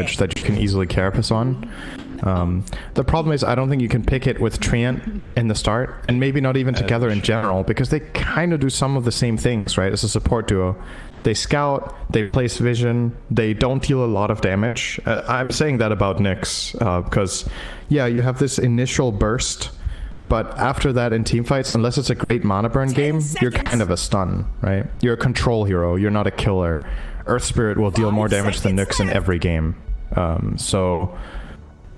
damage that you can easily carapace on. The problem is I don't think you can pick it with Treant in the start, and maybe not even together in general, because they kind of do some of the same things, right, as a support duo. They scout, they place vision, they don't deal a lot of damage. I'm saying that about Nyx, because, yeah, you have this initial burst, but after that in teamfights, unless it's a great mana burn game, you're kind of a stun, right? You're a control hero, you're not a killer. Earth Spirit will deal more damage than Nyx in every game. So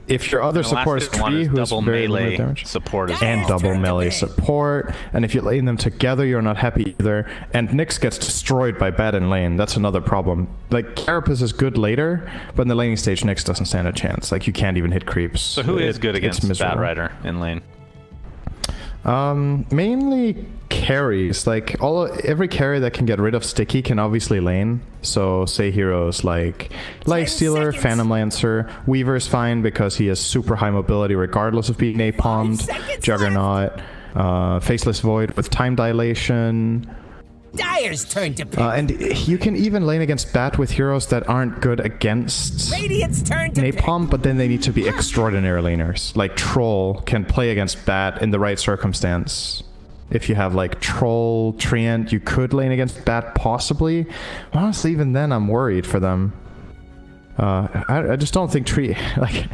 if your other support is Tree, who's very limited damage, support as well. and double melee support, and if you lane them together, you're not happy either. And Nyx gets destroyed by Bat in lane. That's another problem. Like, Carapace is good later, but in the laning stage, Nyx doesn't stand a chance. Like, you can't even hit creeps. So who is good against Batrider in lane? Mainly carries. Like, every carry that can get rid of sticky can obviously lane. So say heroes like Lifestealer, Phantom Lancer. Weaver's fine because he has super high mobility regardless of being napalmed. Juggernaut, Faceless Void with time dilation. Dire's turn to pick. And you can even lane against Bat with heroes that aren't good against Radiant's turn to napalm, but then they need to be extraordinary laners. Like Troll can play against Bat in the right circumstance. If you have like Troll, Treant, you could lane against Bat possibly. Honestly, even then I'm worried for them. I just don't think Tree, like,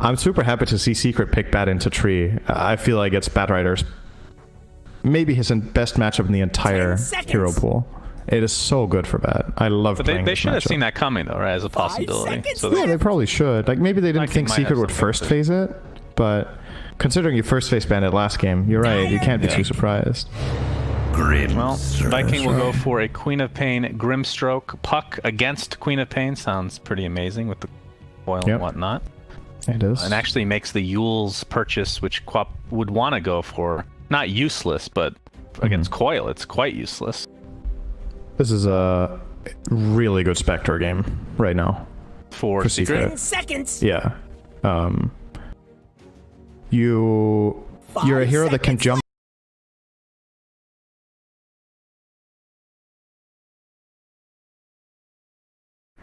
I'm super happy to see Secret pick Bat into Tree. I feel like it's Batrider's maybe his best matchup in the entire hero pool. It is so good for Bat. I love playing They should have seen that coming, though, right, as a possibility. So yeah, they probably should. Like, maybe they didn't think Secret would first phase it, but considering you first phase banned it last game, you're right, you can't be too surprised. Well, Viking will go for a Queen of Pain Grimstroke. Puck against Queen of Pain sounds pretty amazing with the coil and whatnot. It is. And actually makes the Yule's purchase, which Quap would want to go for, not useless, but against Coil, it's quite useless. This is a really good Spectre game right now. For Secret? Seconds. Yeah. You're a hero that can jump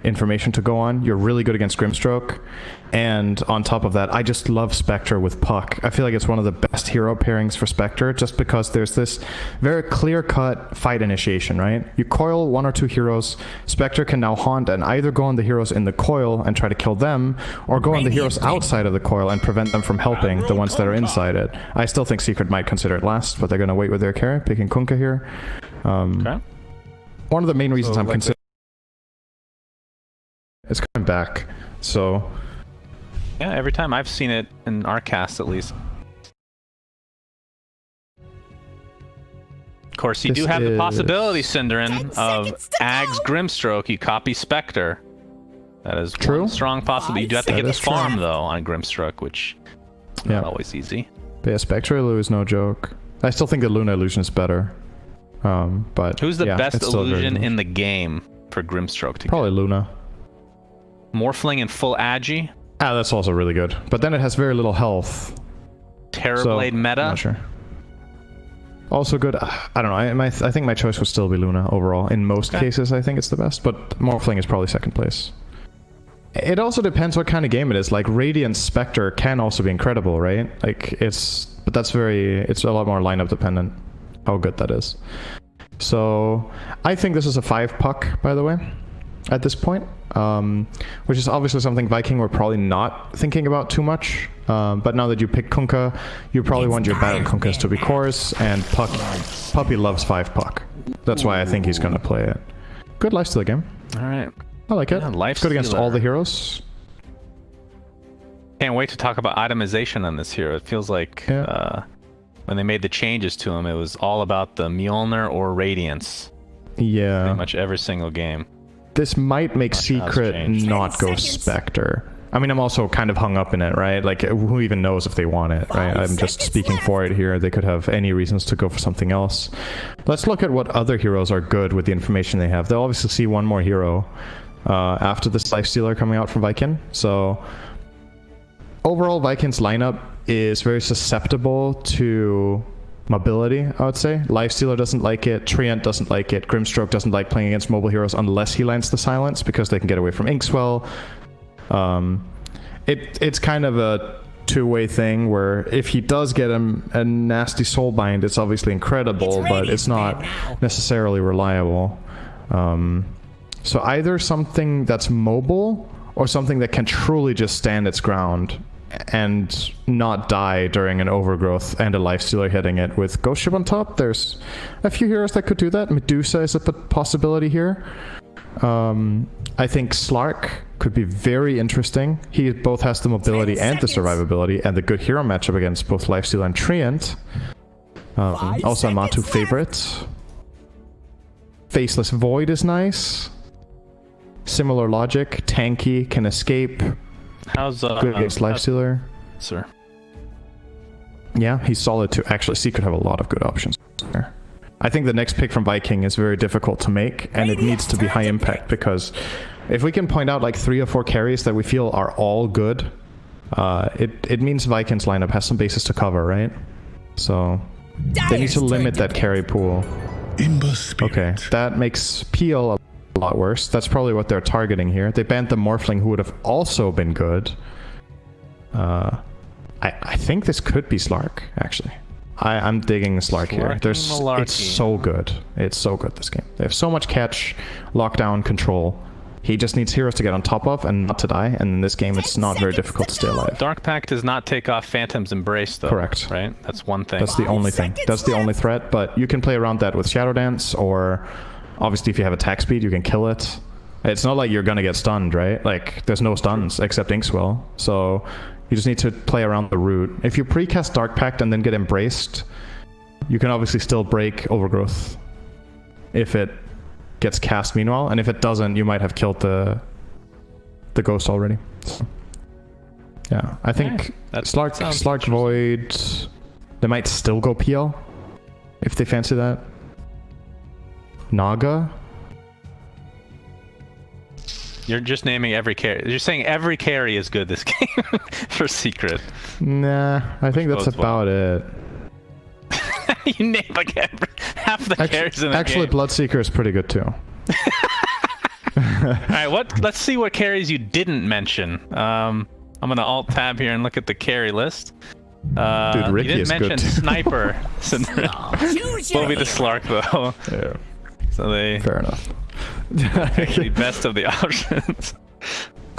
information to go on. You're really good against Grimstroke, and on top of that, I just love Spectre with Puck. I feel like it's one of the best hero pairings for Spectre, just because there's this very clear-cut fight initiation, right? You coil one or two heroes, Spectre can now haunt and either go on the heroes in the coil and try to kill them, or go on the heroes outside of the coil and prevent them from helping the ones that are inside it. I still think Secret might consider it last, but they're gonna wait with their carry, picking Kunkka here. Okay. One of the main reasons I'm considering it's coming back, so yeah, every time I've seen it in our cast, at least. Of course, you do have the possibility, Cinderin, of Ag's Grimstroke. You copy Spectre. That is one strong possibility. You do have to get the farm though on Grimstroke, which is not always easy. But yeah, Spectre Illu is no joke. I still think the Luna illusion is better. But who's the best illusion in the game for Grimstroke to Probably Luna. Morphling and full Agi. Ah, that's also really good. But then it has very little health. Terrorblade meta. I'm not sure. Also good. I don't know. I think my choice would still be Luna overall. In most cases, I think it's the best. But Morphling is probably second place. It also depends what kind of game it is. Like Radiant Spectre can also be incredible, right? Like but that's it's a lot more lineup dependent. How good that is. So I think this is a 5 puck, by the way, at this point. Which is obviously something Viking were probably not thinking about too much. But now that you pick Kunkka, you probably want your battle Kunkkas to be cores, and Puppy loves 5 puck. That's why I think he's gonna play it. Good lifesteal game. Alright. I like it. Good against all the heroes. Can't wait to talk about itemization on this hero. It feels like when they made the changes to him, it was all about the Mjolnir or Radiance. Yeah. Pretty much every single game. This might make Secret not go Spectre. I mean, I'm also kind of hung up in it, right? Like, who even knows if they want it, right? I'm just speaking for it here. They could have any reasons to go for something else. Let's look at what other heroes are good with the information they have. They'll obviously see one more hero after this Lifestealer coming out from Viking. So overall, Viking's lineup is very susceptible to mobility, I would say. Lifestealer doesn't like it, Treant doesn't like it, Grimstroke doesn't like playing against mobile heroes unless he lands the silence, because they can get away from Inkswell. It's kind of a two-way thing where if he does get a nasty soulbind, it's obviously incredible, but it's not necessarily reliable. So either something that's mobile or something that can truly just stand its ground and not die during an overgrowth and a lifestealer hitting it with Ghost Ship on top. There's a few heroes that could do that. Medusa is a possibility here. I think Slark could be very interesting. He both has the mobility and the survivability and the good hero matchup against both Lifesteal and Treant. Also a Matu favorite. Faceless Void is nice. Similar logic. Tanky, can escape. How's good against Lifestealer. Sir. Yeah, he's solid too. Actually, C could have a lot of good options there. I think the next pick from Viking is very difficult to make, and it needs to be high impact, because if we can point out like 3 or 4 carries that we feel are all good, it means Viking's lineup has some bases to cover, right? So they need to limit that carry pool. Okay, that makes Peel a lot worse. That's probably what they're targeting here. They banned the Morphling, who would have also been good. I think this could be Slark, actually. I'm digging Slark here. It's so good. It's so good, this game. They have so much catch, lockdown, control. He just needs heroes to get on top of and not to die, and in this game it's not very difficult to stay alive. Dark Pact does not take off Phantom's Embrace, though. Correct. Right? That's one thing. That's the only thing. That's the only threat, but you can play around that with Shadow Dance, or obviously if you have attack speed, you can kill it. It's not like you're gonna get stunned, right? Like, there's no stuns except Inkswell, so you just need to play around the route. If you precast Dark Pact and then get Embraced, you can obviously still break Overgrowth if it gets cast meanwhile, and if it doesn't, you might have killed the ghost already. So, yeah, I think Slark Void, they might still go PL if they fancy that. Naga. You're just naming every carry. You're saying every carry is good this game for Secret. Nah, I think that's about it. You name like half the carries in the Actually, game. Bloodseeker is pretty good too. Alright, let's see what carries you didn't mention. I'm gonna alt tab here and look at the carry list. Dude, Ricky you didn't is mention good too. Sniper. Will be the Slark though. Yeah. So they fair enough. the best of the options.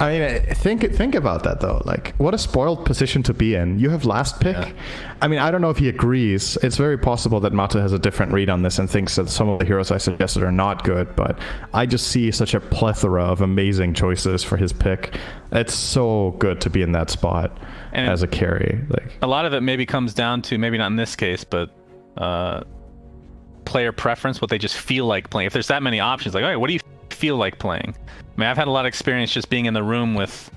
I mean, think about that though. Like, what a spoiled position to be in. You have last pick. Yeah. I mean, I don't know if he agrees. It's very possible that Mata has a different read on this and thinks that some of the heroes I suggested are not good, but I just see such a plethora of amazing choices for his pick. It's so good to be in that spot and as a carry. Like, a lot of it maybe comes down to, maybe not in this case, but player preference, what they just feel like playing. If there's that many options, like, all right, what do you feel like playing? I mean, I've had a lot of experience just being in the room with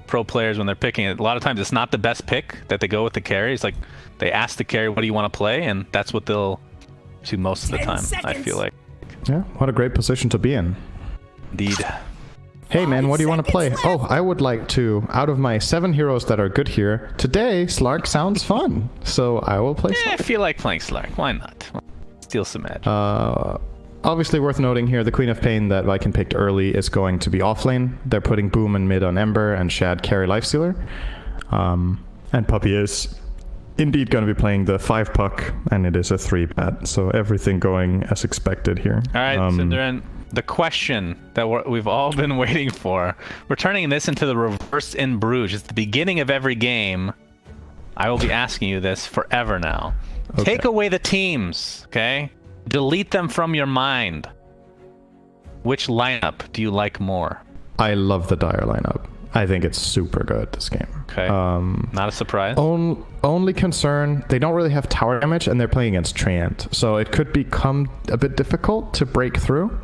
pro players when they're picking it. A lot of times it's not the best pick that they go with the carry. It's like they ask the carry, what do you want to play? And that's what they'll do most of the time, I feel like. Yeah, what a great position to be in. Indeed. Hey man, what do you want to play? Oh, I would like to, out of my 7 heroes that are good here, today Slark sounds fun. So I will play Slark. I feel like playing Slark. Why not? Steal some edge. Obviously worth noting here, the Queen of Pain that Viking picked early is going to be offlane. They're putting Boom in mid on Ember and Shad carry Lifestealer. And Puppy is indeed going to be playing the 5 puck, and it is a 3-bat, so everything going as expected here. Alright, Cinderin, the question that we've all been waiting for. We're turning this into the reverse in Bruges. It's the beginning of every game. I will be asking you this forever now. Okay. Take away the teams, okay? Delete them from your mind. Which lineup do you like more? I love the Dire lineup. I think it's super good, this game. Okay. Not a surprise. Only concern, they don't really have tower damage, and they're playing against Treant. So it could become a bit difficult to break through.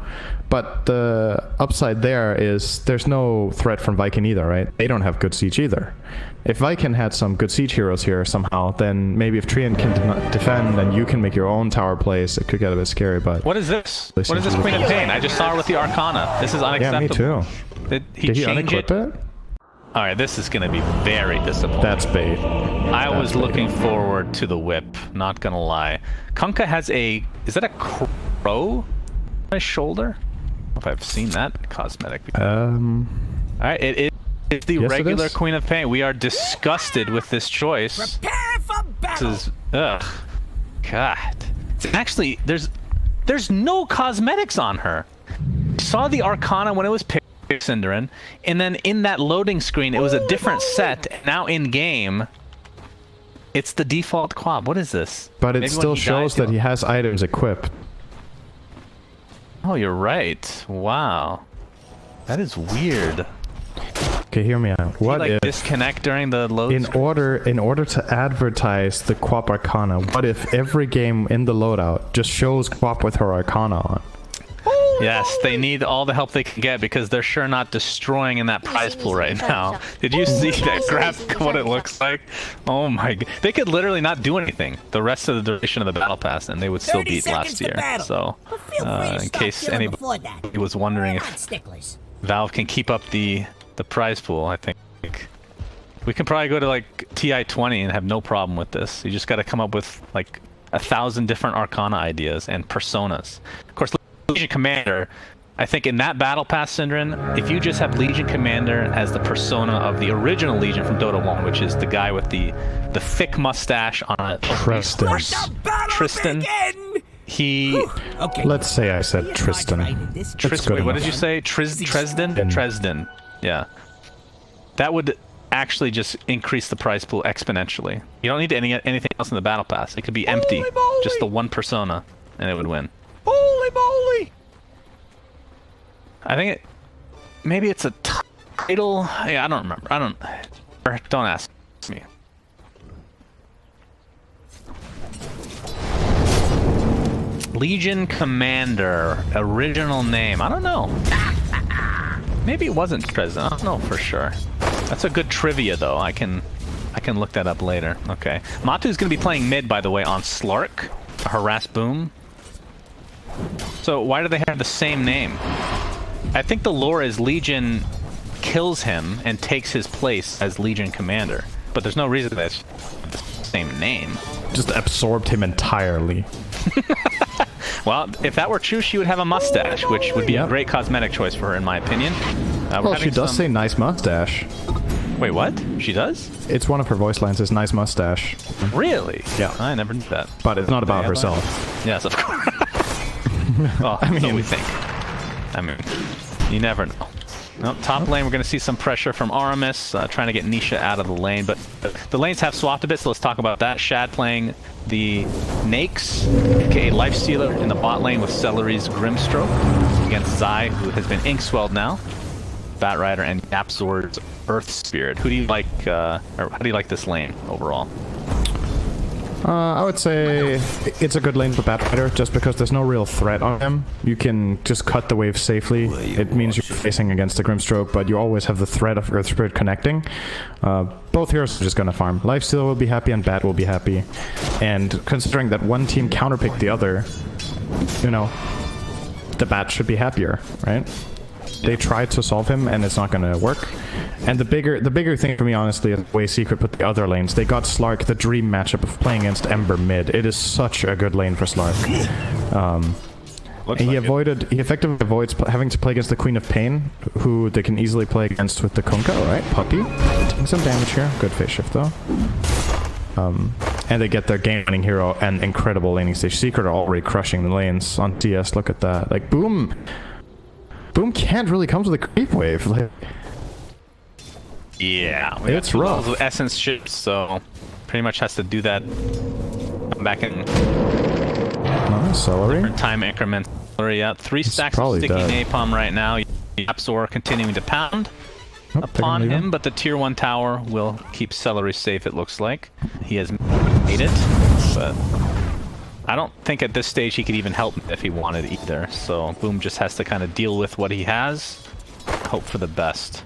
But the upside there is there's no threat from Viking either, right? They don't have good siege either. If Viking had some good siege heroes here somehow, then maybe if Treant can defend and you can make your own tower plays, it could get a bit scary, but... What is this? What is this Queen of Pain? I just saw her with the Arcana. This is unacceptable. Yeah, me too. Did he unequip it? Alright, this is going to be very disappointing. That's bait. I was looking forward to the whip, not going to lie. Kunkka has a... Is that a crow on his shoulder? I don't know if I've seen that cosmetic before. Alright, it is It's the regular Queen of Pain. We are disgusted with this choice. Prepare for battle. This is God. It's actually there's no cosmetics on her. I saw the Arcana when it was picked, Cinderin, and then in that loading screen it was a different set. Now in game, it's the default quad. What is this? But it still shows that he has items equipped. Oh, you're right. Wow, that is weird. Okay, hear me out. What if disconnect during the load? In order to advertise the Quap Arcana, what if every game in the loadout just shows Quap with her Arcana on? Yes, they need all the help they can get because they're sure not destroying in that prize pool right now. Did you see that graphic, what it looks like? Oh my god. They could literally not do anything the rest of the duration of the battle pass and they would still beat last year. So, in case anybody was wondering if Valve can keep up the prize pool, I think we can probably go to like TI 20 and have no problem with this. You just got to come up with like 1,000 different Arcana ideas and personas. Of course, Legion Commander, I think in that battle pass, Cinderin, if you just have Legion Commander as the persona of the original Legion from Dota 1, which is the guy with the thick mustache on a Tristan. He... Okay. Let's say I said Tristan. Wait, what did you say? Tresden? Tresden. Yeah. That would actually just increase the prize pool exponentially. You don't need anything else in the battle pass. It could be empty. Just the one persona, and it would win. Holy moly! I think maybe it's a title. Yeah, I don't remember. Don't ask me. Legion Commander, original name. I don't know. Maybe it wasn't Dresden. I don't know for sure. That's a good trivia though. I can look that up later. Okay. Matu's gonna be playing mid, by the way, on Slark, a harass boom. So why do they have the same name? I think the lore is Legion kills him and takes his place as Legion Commander, but there's no reason that it's the same name. Just absorbed him entirely. Well, if that were true, she would have a mustache, which would be a great cosmetic choice for her, in my opinion. Well, she does say nice mustache. Wait, what? She does? It's one of her voice lines, is nice mustache. Really? Yeah. I never knew that. But it's not about herself. Yes, of course. Well, I mean, we think. I mean, you never know. Well, top lane, we're going to see some pressure from Aramis, trying to get Nisha out of the lane, but the lanes have swapped a bit, so let's talk about that. Shad playing the Nakes, aka Lifestealer, in the bot lane with Celery's Grimstroke against Zai, who has been Inkswelled now, Batrider, and Yapzor's Earth Spirit. Who do you like, or how do you like this lane overall? I would say it's a good lane for Batrider, just because there's no real threat on him. You can just cut the wave safely. It means you're facing against the Grimstroke, but you always have the threat of Earth Spirit connecting. Both heroes are just gonna farm. Lifesteal will be happy and Bat will be happy. And considering that one team counterpicked the other, you know, the Bat should be happier, right? They tried to solve him and it's not gonna work. And the bigger thing for me, honestly, is the way Secret put the other lanes. They got Slark the dream matchup of playing against Ember mid. It is such a good lane for Slark. He effectively avoids having to play against the Queen of Pain, who they can easily play against with the Kunkka, right? Puppy. Taking some damage here. Good phase shift though. And they get their game-winning hero and incredible laning stage. Secret are already crushing the lanes on CS. Look at that. Like, Boom can't really come to the creep wave. Like, yeah, it's rough. With essence ships, so pretty much has to do that back in Celery. different time increments. Yeah, 3 stacks of sticky napalm right now. Yapzor continuing to pound upon him, but the tier 1 tower will keep Celery safe, it looks like. He has made it, but I don't think at this stage he could even help if he wanted either. So Boom just has to kind of deal with what he has, hope for the best.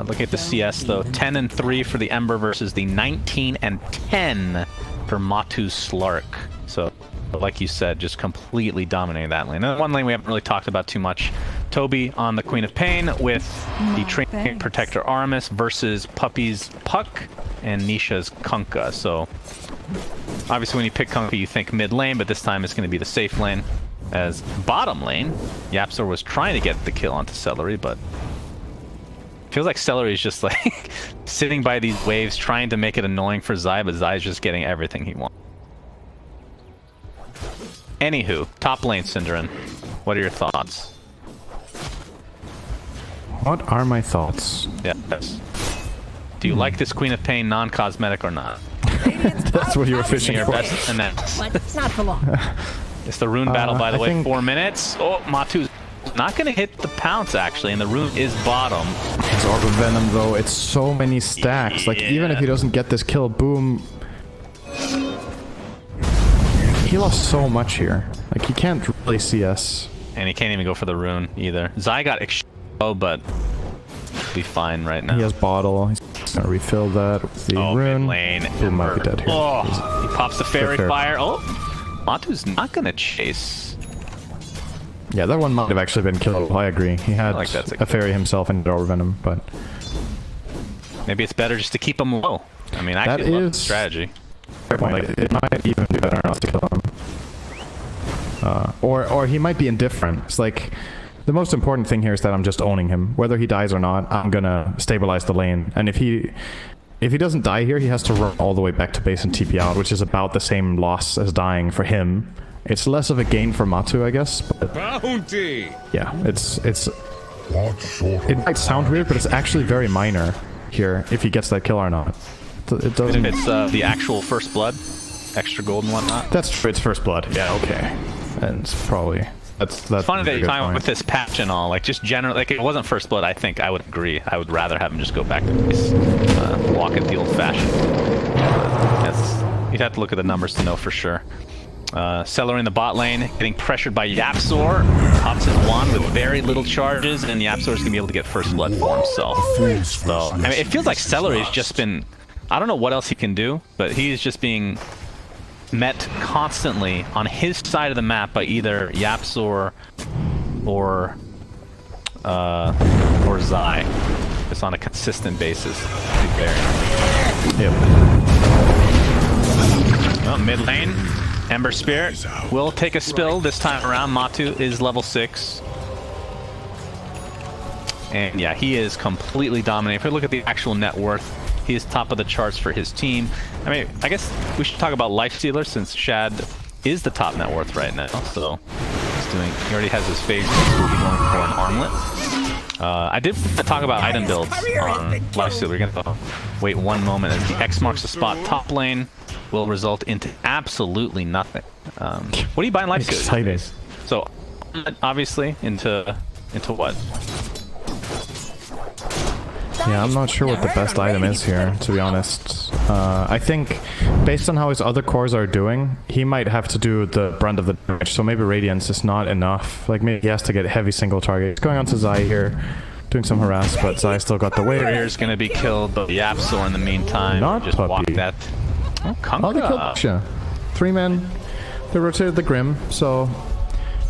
Look at the CS though, 10-3 for the Ember versus the 19-10 for Matu's Slark. So, like you said, just completely dominating that lane. And one lane we haven't really talked about too much. Toby on the Queen of Pain with the Trinket Protector Aramis versus Puppy's Puck and Nisha's Kunkka. So, obviously when you pick Kunkka you think mid lane, but this time it's going to be the safe lane. As bottom lane, Yapzor was trying to get the kill onto Celery, but Feels like Celery is just like sitting by these waves trying to make it annoying for Zai, but Zai's just getting everything he wants. Anywho, top lane Synderen. What are your thoughts? What are my thoughts? Yes. Do you like this Queen of Pain non-cosmetic or not? That's what you were fishing for. And that's But not for long. it's the rune battle, by the way. think... 4 minutes. Oh, Matu's not going to hit the pounce, actually, and the rune is bottom. His Orb of Venom, though, it's so many stacks. Like, even if he doesn't get this kill, boom. He lost so much here. Like, he can't really CS. And he can't even go for the rune, either. Zai got low, but be fine right now. He has bottle. He's gonna refill that with the rune. Lane. Boom might be dead here. Oh, he pops the fairy fire. Oh, Matu's not going to chase. Yeah, that one might have actually been killed. I agree. He had like that's a fairy himself and Orb of Venom, but... Maybe it's better just to keep him low. I mean, I actually love the strategy. Fair point. Like, it might even be better not to kill him. Or he might be indifferent. It's like... The most important thing here is that I'm just owning him. Whether he dies or not, I'm gonna stabilize the lane. And if he doesn't die here, he has to run all the way back to base and TP out, which is about the same loss as dying for him. It's less of a gain for Matu, I guess. But Bounty! yeah, it might sound weird, but it's actually very minor here if he gets that kill or not. It doesn't. If it's the actual first blood, extra gold and whatnot. That's true. It's first blood. Yeah. Okay. And it's probably. That's funny that you're talking about with this patch and all. Like, just generally, like, if it wasn't first blood, I think I would agree. I would rather have him just go back to base, walk it the old-fashioned. You'd have to look at the numbers to know for sure. Celery in the bot lane, getting pressured by Yapzor. Pops his wand with very little charges, and Yapzor's gonna be able to get first blood for himself. So, I mean, it feels like Celery's just been. I don't know what else he can do, but he's just being met constantly on his side of the map by either Yapzor or Zai. Just on a consistent basis. Yep. Well, mid lane, Ember Spirit will take a spill this time around. Matu is level 6. And yeah, he is completely dominating. If we look at the actual net worth, he is top of the charts for his team. I mean, I guess we should talk about Lifestealer since Shad is the top net worth right now. So he already has his phase. He's going for an armlet. I did talk about item builds on Lifestealer. We're going to wait one moment as the X marks the spot. Top lane will result into absolutely nothing. What are you buying Lifestealer? So obviously into what? Yeah, I'm not sure what the best item is here, to be honest. I think, based on how his other cores are doing, he might have to do the brunt of the damage, so maybe Radiance is not enough. Like, maybe he has to get heavy single target. Going on to Zai here, doing some harass, but Zai still got the wave. Warrior's gonna be killed, but Yapzor in the meantime not just puppy. walked that. Oh, oh, they killed Pusha. 3 men. They rotated the Grim, so...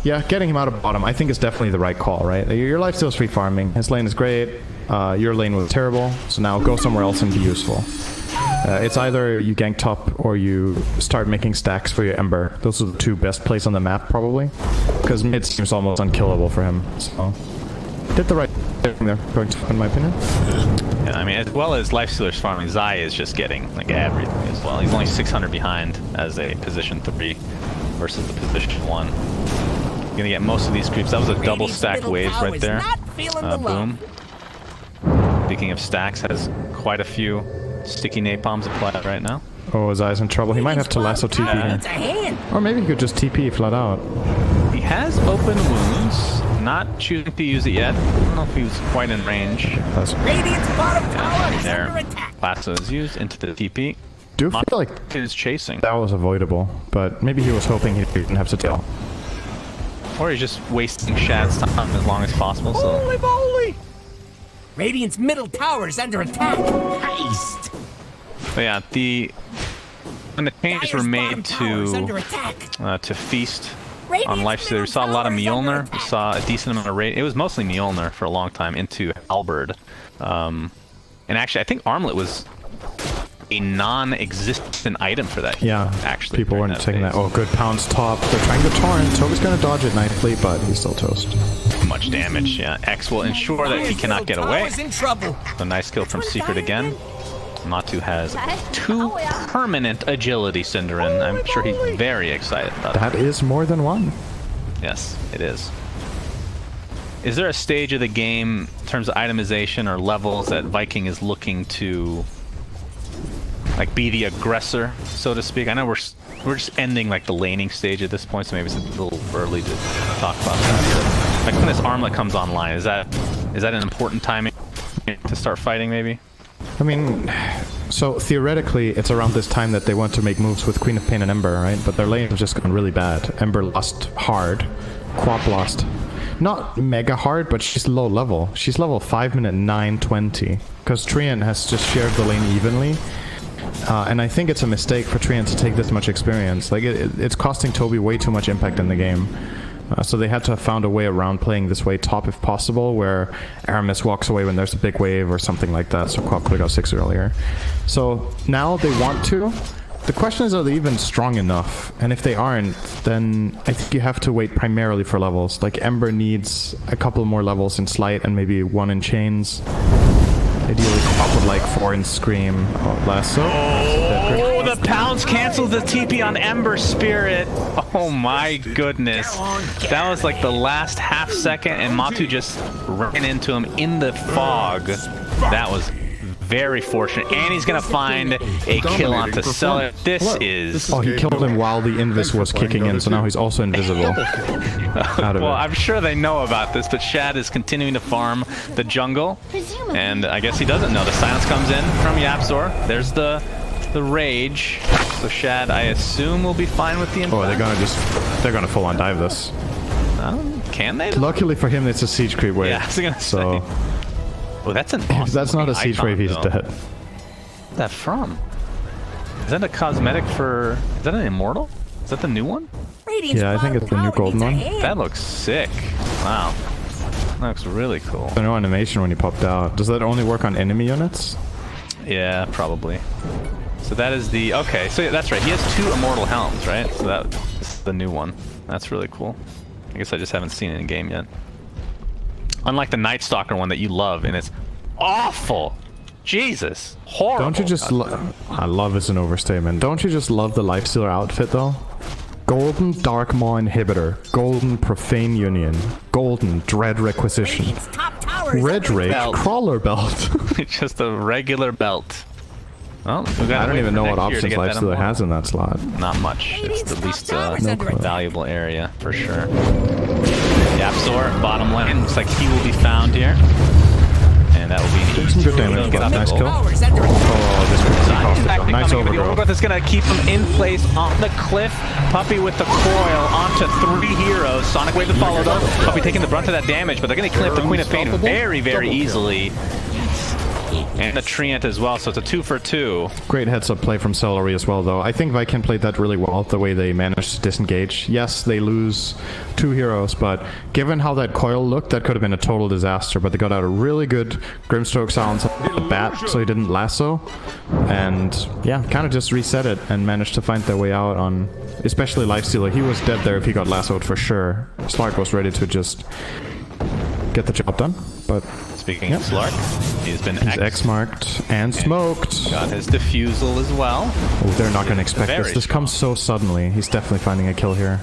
Yeah, getting him out of bottom, I think is definitely the right call, right? Your lifesteal's free farming. His lane is great. Your lane was terrible, so now go somewhere else and be useful. It's either you gank top or you start making stacks for your Ember. Those are the 2 best plays on the map, probably. Because mid seems almost unkillable for him, so... Did the right thing there, going to, in my opinion. Yeah, I mean, as well as Lifestealer's farming, Zai is just getting, like, everything as well. He's only 600 behind as a position 3 versus the position 1. Gonna get most of these creeps. That was a double stack waves right there. Boom. Speaking of stacks, has quite a few sticky napalms applied right now. Oh, Zai's in trouble. He might have to lasso TP here. Or maybe he could just TP flat out. He has open wounds. Not choosing to use it yet. I don't know if he was quite in range. Radiant's bottom tower is there. under attack. Lasso is used into the TP. Do feel like is chasing. That was avoidable, but maybe he was hoping he didn't have to tail. Or he's just wasting Shad's time as long as possible. So. Holy moly! Radiant's middle tower is under attack. Haste. But yeah, when the changes were made to feast on Lifestealer, we saw a lot of Mjolnir. We saw a decent amount of rate. It was mostly Mjolnir for a long time into Halberd. And actually, I think Armlet was a non-existent item for that. Yeah, actually. People weren't taking that. Oh, good pounce top. They're trying to torrent. Toby's gonna dodge it nicely, but he's still toast. Too much damage, yeah. X will ensure that he cannot get away. A nice kill from Secret again. Matu has 2 permanent agility, Cinderin. I'm sure he's very excited about that. That is more than 1. Yes, it is. Is there a stage of the game in terms of itemization or levels that Viking is looking to like be the aggressor, so to speak? I know we're just ending like the laning stage at this point, so maybe it's a little early to talk about that. Like when this armlet comes online, is that an important timing to start fighting maybe? I mean, so theoretically it's around this time that they want to make moves with Queen of Pain and Ember, right? But their lane has just gone really bad. Ember lost hard, Quap lost. Not mega hard, but she's low level. She's level 5 minute 920. Because Treant has just shared the lane evenly. And I think it's a mistake for Treant to take this much experience. Like, it's costing Toby way too much impact in the game. So they had to have found a way around playing this way top if possible, where Aramis walks away when there's a big wave or something like that, so Quap could have got 6 earlier. So now they want to. The question is, are they even strong enough? And if they aren't, then I think you have to wait primarily for levels. Like Ember needs a couple more levels in Sleight and maybe 1 in Chains. Ideally, Quap would like 4 in Scream. Oh, Lasso. Oh, the pounce canceled the TP on Ember Spirit. Oh my goodness. That was like the last half second and Matu just ran into him in the fog. That was very fortunate, and he's gonna find a kill onto Seller. This is... Oh, he killed him while the Invis was kicking in, so now he's also invisible. Well, I'm sure they know about this, but Shad is continuing to farm the jungle, and I guess he doesn't know. The silence comes in from Yapzor. There's the rage. So Shad, I assume, will be fine with the impact. Oh, they're gonna full on dive this. Can they? Luckily for him, it's a siege creep wave. Yeah, I was gonna say. Oh, that's an awesome. If that's not a siege wave, he's dead. What's that from? Is that a cosmetic for... Is that an immortal? Is that the new one? Yeah, I think it's the new golden one. That looks sick. Wow. That looks really cool. There's no animation when he popped out. Does that only work on enemy units? Yeah, probably. So that is the... Okay, so yeah, that's right. He has 2 immortal helms, right? So that's the new one. That's really cool. I guess I just haven't seen it in game yet. Unlike the Night Stalker one that you love, and it's awful. Jesus. Horrible. Don't you just I love is an overstatement. Don't you just love the Lifestealer outfit, though? Golden Darkmaw Inhibitor. Golden Profane Union. Golden Dread Requisition. Red Rage Crawler Belt. It's just a regular belt. Well, I don't even know what options Lifestealer has in that slot. Not much. It's the least valuable area, for sure. Yapzor, bottom lane. Looks like he will be found here. And that will be an easy good damage. Nice kill. Oh, this could be nice overgrowth. Overgrowth is going to keep him in place on the cliff. Puppy with the coil onto 3 heroes. Sonic Wave to follow though. Puppy taking the brunt of that damage, but they're going to clip the Queen of Pain very, very easily. And the Treant as well, so it's a 2 for 2. Great heads-up play from Celery as well, though. I think Viking played that really well, the way they managed to disengage. Yes, they lose 2 heroes, but given how that coil looked, that could have been a total disaster. But they got out a really good Grimstroke silence at the bat, so he didn't lasso. And yeah, kind of just reset it and managed to find their way out on, especially Lifestealer. He was dead there if he got lassoed for sure. Slark was ready to just get the job done, but... Speaking of Slark, he's been X-marked and smoked. Got his defusal as well. Oh, they're not going to expect this. This comes so suddenly. He's definitely finding a kill here.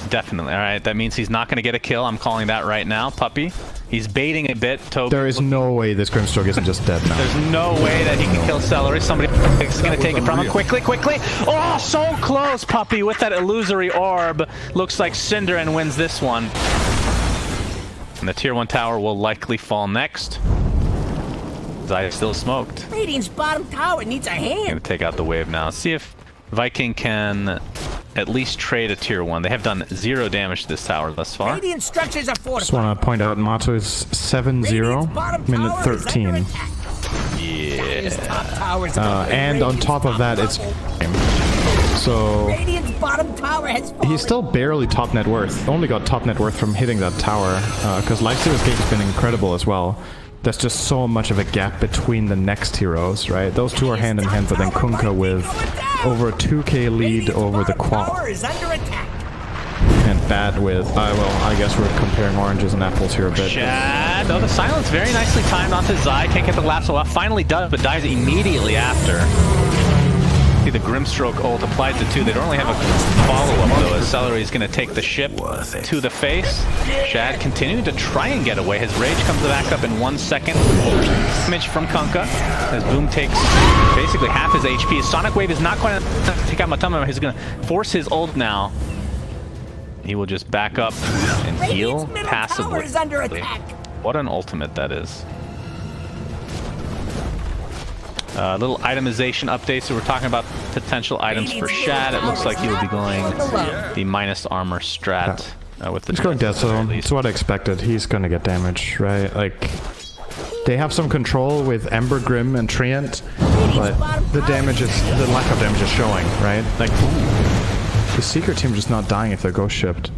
Definitely. All right, that means he's not going to get a kill. I'm calling that right now. Puppy. He's baiting a bit. Toby. There is no way this Grimstroke isn't just dead now. There's no way that he can kill Celery. Somebody is going to take it from him. Quickly, quickly. Oh, so close, Puppy, with that illusory orb. Looks like Cinderin wins this one. And the tier 1 tower will likely fall next. Zaya still smoked. Radiant's bottom tower needs a hand. Gonna take out the wave now. See if Viking can at least trade a tier 1. They have done 0 damage to this tower thus far. Radiant structures are fortified. Just want to point out Mato is 7-0, minute 13. Yeah. And on top of that, it's... So bottom tower has fallen. He's still barely top net worth. Only got top net worth from hitting that tower, because Lifestealer's gate has been incredible as well. there's just so much of a gap between the next heroes, right? Those two are hand in hand, but then Kunkka with over a 2k lead over the Qual. And Bat with, well, I guess we're comparing oranges and apples here a bit. Shad, though the silence very nicely timed onto Zai, can't get the lasso off, finally does, but dies immediately after. See the Grimstroke ult applied to 2. They don't really have a follow-up though, as Celery is going to take the ship to the face. Shad continuing to try and get away. His rage comes back up in 1 second. Damage from Kunkka, as Boom takes basically half his HP. Sonic Wave is not quite enough to take out Matama. He's going to force his ult now. He will just back up and heal passively. What an ultimate that is. Little itemization update. So we're talking about potential items for Shad. It looks like he will be going the minus armor strat with the. He's going Death Zone. It's what I expected. He's going to get damage, right? Like, they have some control with Ember, Grim, and Treant, but the lack of damage is showing, right? Like, the Secret team just not dying if they're ghost shipped.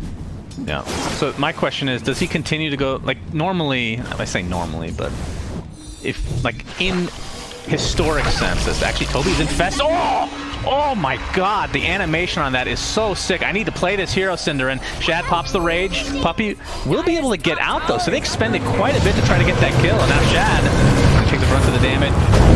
Yeah. So my question is, does he continue to go, like, normally, I say normally, but if, like, in historic sense, this actually Toby's infest. Oh my god, the animation on that is so sick. I need to play this hero, Cinder, and Shad pops the rage. Puppey will be able to get out though, so they expended quite a bit to try to get that kill, and now Shad takes the brunt of the damage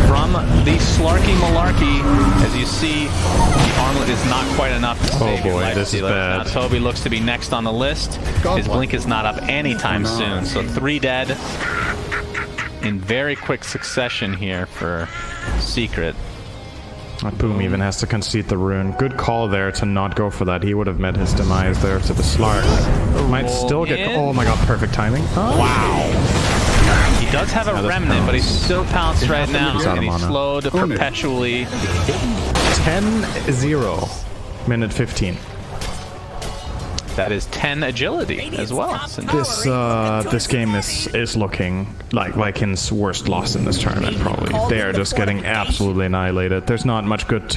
from the Slarky Malarkey. As you see, the armlet is not quite enough to save your life stealer. Now Toby looks to be next on the list. His blink is not up anytime soon, so 3 dead in very quick succession here for Secret. Boom even has to concede the rune. Good call there to not go for that. He would have met his demise there to the Slark. Might still get... Oh my god, perfect timing. Oh. Wow. He does have a remnant, but he's still pounced right now. And he's slowed perpetually. 10-0. Minute 15. That is 10 agility as well. This game is looking like Vikings' worst loss in this tournament, probably. They are just getting absolutely annihilated. There's not much good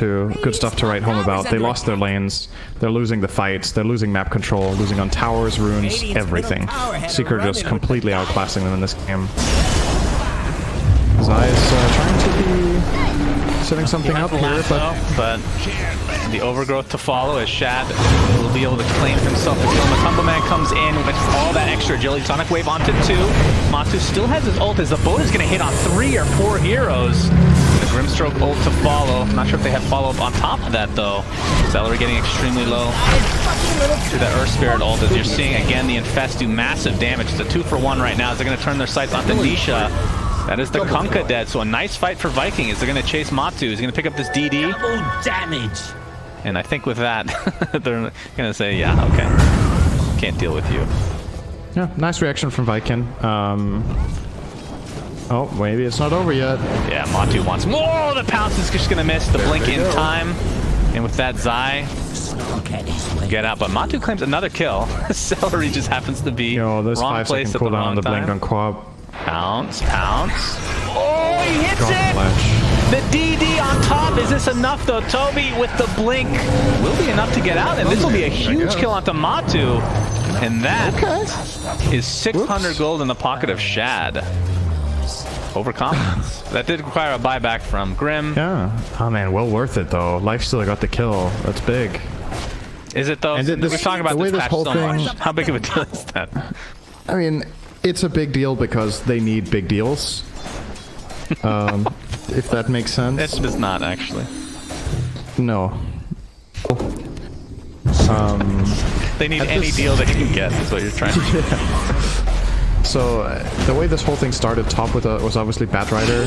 stuff to write home about. They lost their lanes, they're losing the fights, they're losing map control, losing on towers, runes, everything. Secret just completely outclassing them in this game. Zai is trying to be setting something up here, but the overgrowth to follow as Shad will be able to claim himself a kill. Matumbo Man comes in with all that extra agility. Sonic Wave onto 2. Matu still has his ult as the boat is going to hit on 3 or 4 heroes. The Grimstroke ult to follow. I'm not sure if they have follow-up on top of that though. Celery getting extremely low to that Earth Spirit ult, as you're seeing again the Infest do massive damage. It's a 2-for-1 right now as they're going to turn their sights onto Nisha. That is the Kunkka dead, so a nice fight for Viking as they're going to chase Matu. He's going to pick up this DD. Double damage. And I think with that, they're going to say, yeah, okay. Can't deal with you. Yeah, nice reaction from Viking. Oh, maybe it's not over yet. Yeah, Matu wants more. The pounce is just going to miss the blink in time. And with that, Zai get out. But Matu claims another kill. Celery just happens to be wrong place at the wrong time. The blink on Quab. Pounce, pounce. Oh, he hits it! The DD on top. Is this enough, though? Toby with the blink will be enough to get out, and this will be a huge kill onto Matu. And that is 600 gold in the pocket of Shad. Overconfidence. That did require a buyback from Grim. Yeah. Oh, man, well worth it, though. Lifestealer got the kill. That's big. Is it, though? We're talking about this patch so much. How big of a deal is that? I mean... It's a big deal because they need big deals. If that makes sense. It does not, actually. No. They need any deal they can get, is what you're trying to do. Yeah. So, the way this whole thing started, top with was obviously Batrider.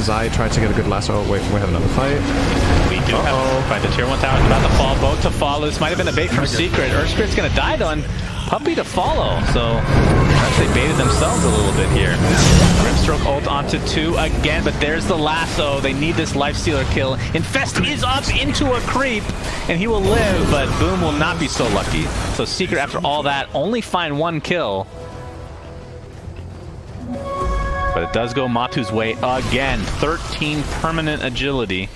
Zai tried to get a good lasso. Oh, wait, we have another fight. We do have a fight. The tier 1 tower is about to fall. Boat to follow. This might have been a bait from Secret. Earth Spirit's going to die, though, and Puppey to follow. So, they baited themselves a little bit here. Grimstroke ult onto 2 again, but there's the lasso. They need this Lifestealer kill. Infest is up into a creep, and he will live, but Boom will not be so lucky. So Secret, after all that, only find 1 kill. But it does go Matu's way again. 13 permanent agility.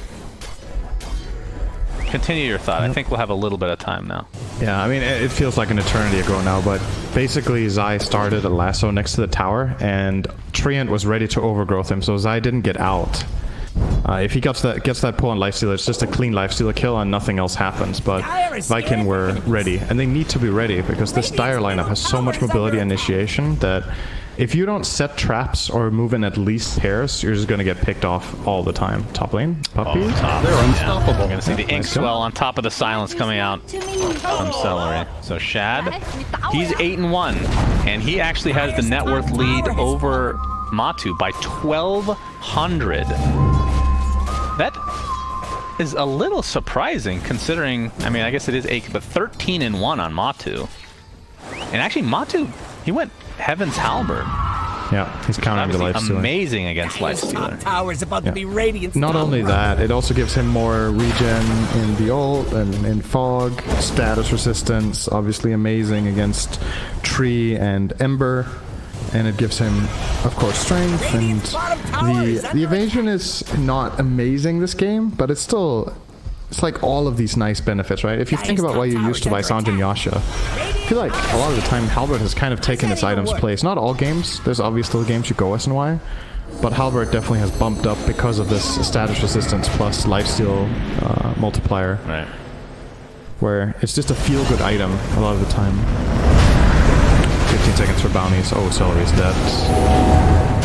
Continue your thought. I think we'll have a little bit of time now. Yeah, I mean, it feels like an eternity ago now, but basically Zai started a lasso next to the tower, and Treant was ready to overgrowth him, so Zai didn't get out. If he gets that pull on lifestealer, it's just a clean lifestealer kill and nothing else happens, but Viking were ready, and they need to be ready, because this Dire lineup has so much mobility and initiation that if you don't set traps or move in at least pairs, you're just going to get picked off all the time. Top lane, Puppy. They're unstoppable. You're going to see the Inkswell on top of the silence coming out from Celery. So Shad, he's 8-1, and he actually has the net worth lead over Matu by 1,200. That is a little surprising considering, I mean, I guess it is 8, but 13-1 on Matu. And actually, Matu, he went Heaven's Halberd. Yeah, he's countering the lifestealer. Amazing against lifestealer. Tower's about to be radiant. Not only that, it also gives him more regen in the ult and in fog, status resistance, obviously amazing against Tree and Ember. And it gives him, of course, strength, and the evasion is not amazing this game, but it's still, it's like all of these nice benefits, right? If you think about what you used to buy Sanjin Yasha, I feel like a lot of the time Halberd has kind of taken this item's place. Not all games, there's obviously still games you go S and Y, but Halberd definitely has bumped up because of this status resistance plus lifesteal multiplier, right? Where it's just a feel-good item a lot of the time. 15 seconds for bounties. Oh, Celery's dead.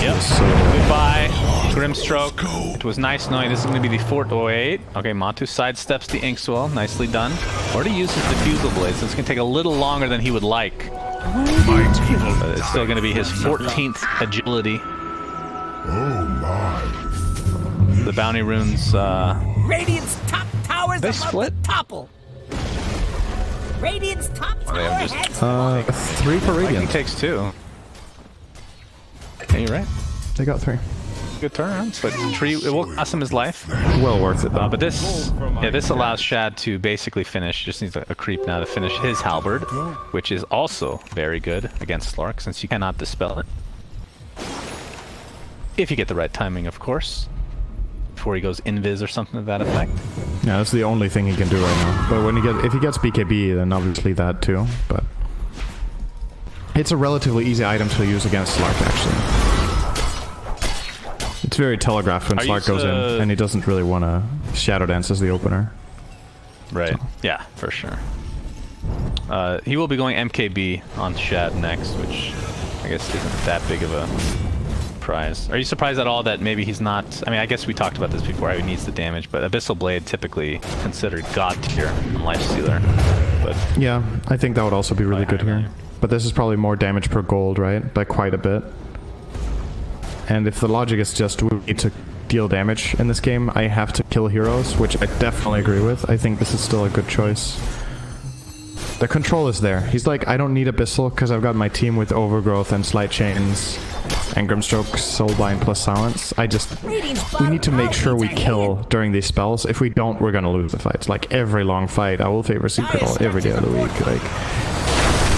Yep. So goodbye, Grimstroke. It was nice knowing this is going to be the 408. Okay, Matu sidesteps the Inkswell. Nicely done. Already used his Diffusal Blade, so it's going to take a little longer than he would like. But it's still going to be his 14th agility. Oh my. The bounty runes, Radiant's top towers they split? topple. Radiant's top tower has 3 for Radiant. He takes 2. Yeah, you're right. They got 3. Good turnaround, but Tree, it will cost him his life. Well worth it though. But this allows Shad to basically finish, just needs a creep now to finish his Halberd, which is also very good against Slark, since you cannot dispel it. If you get the right timing, of course. Before he goes invis or something to that effect. Yeah, that's the only thing he can do right now. But when if he gets BKB, then obviously that too. But it's a relatively easy item to use against Slark, actually. It's very telegraphed when Slark goes in, and he doesn't really want to Shadow Dance as the opener. Right. So. Yeah, for sure. He will be going MKB on Shad next, which I guess isn't that big of a prize. Are you surprised at all that maybe he's not... I mean, I guess we talked about this before, how he needs the damage, but Abyssal Blade typically considered god tier on Lifestealer. But yeah, I think that would also be really good here. But this is probably more damage per gold, right? By quite a bit. And if the logic is just we need to deal damage in this game, I have to kill heroes, which I definitely agree with. I think this is still a good choice. The control is there. He's like, I don't need Abyssal because I've got my team with Overgrowth and Slight Chains and Grimstroke, Soulbind plus Silence. We need to make sure we kill during these spells. If we don't, we're gonna lose the fights. Like every long fight, I will favor Secret Ult every day of the week. Like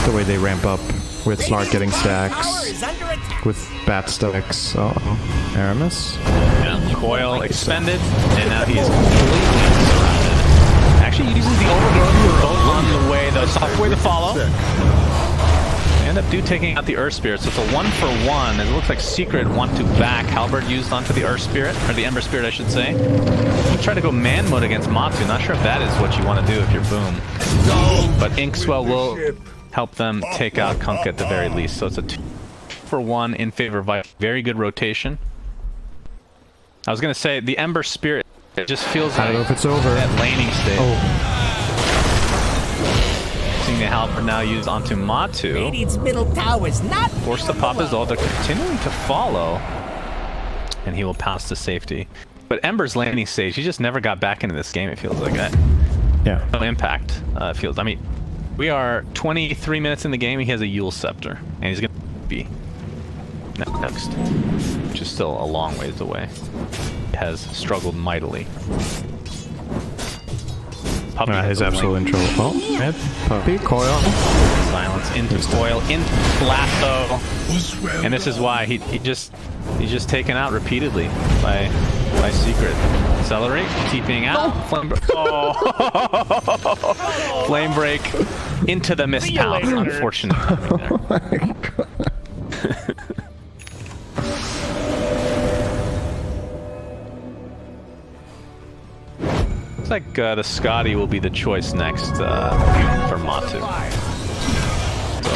the way they ramp up with Slark getting stacks, with Bat stacks. Uh-oh. Aramis. Yeah, Coil expended, and now he is completely surrounded. Actually uses the Overgrowth both on the way, the soft way to follow. End up taking out the Earth Spirit, so it's a 1-for-1. It looks like Secret want to back. Halberd used onto the Earth Spirit, or the Ember Spirit, I should say. You try to go man mode against Matu. Not sure if that is what you want to do if you're Boom. But Inkswell will help them take out Kunkka at the very least. So it's a 2-for-1 in favor of Viking. Very good rotation. I was gonna say the Ember Spirit. It just feels like I don't know if it's over. That laning stage. Oh. Seeing the Halberd now used onto Matu. Radiant's middle tower's not forced to pop his ult. They're continuing to follow. And he will pass to safety. But Ember's landing stage, he just never got back into this game, it feels like. Yeah. No impact, feels. I mean, we are 23 minutes in the game, he has a Yule Scepter. And he's going to be next. Which is still a long ways away. He has struggled mightily. Puppy he's absolutely in trouble. Oh, Puppy, Coil. Silence into Coil, into Lasso. And this is why he's just taken out repeatedly by Nice secret. Accelerate. TPing out. Flame break. Oh. Flame break into the mist pounce. Unfortunate. Oh my god. Looks like the Scotty will be the choice next for Matu. So,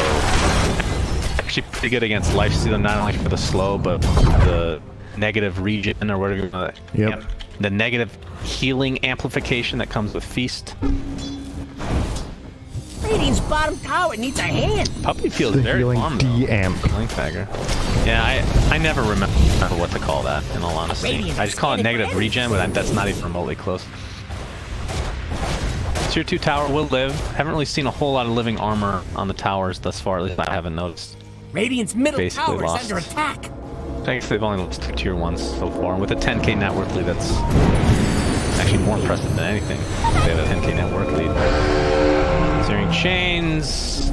actually pretty good against Lifestealer, not only for the slow, but the negative regen or whatever you want to. Yep. The negative healing amplification that comes with Feast. Radiant's bottom tower needs a hand. Puppy feels The very healing warm D-amp. Linkfagger. Yeah, I never remember what to call that, in all honesty. I just call it negative regen, but that's not even remotely close. Tier 2 tower will live. Haven't really seen a whole lot of living armor on the towers thus far, at least I haven't noticed. Radiant's middle Basically tower is lost. under attack. I guess they've only lost 2 tier 1s so far. With a 10k net worth lead, that's actually more impressive than anything. They have a 10k net worth lead. Searing Chains.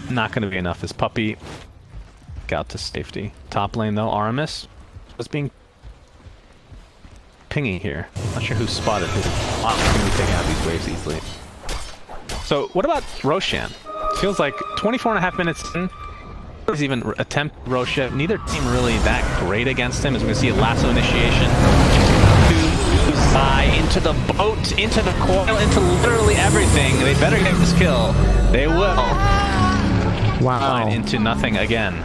Not going to be enough. This Puppy got to safety. Top lane though, Aramis was being pinging here. Not sure who spotted who. Wow, he's going to be taking out these waves easily. So what about Roshan? Feels like 24.5 minutes in. Even attempt Roshan. Neither team really that great against him. As we can see, a lasso initiation. Into the boat, into the coil, into literally everything. They better get this kill. They will. Wow. Into nothing again.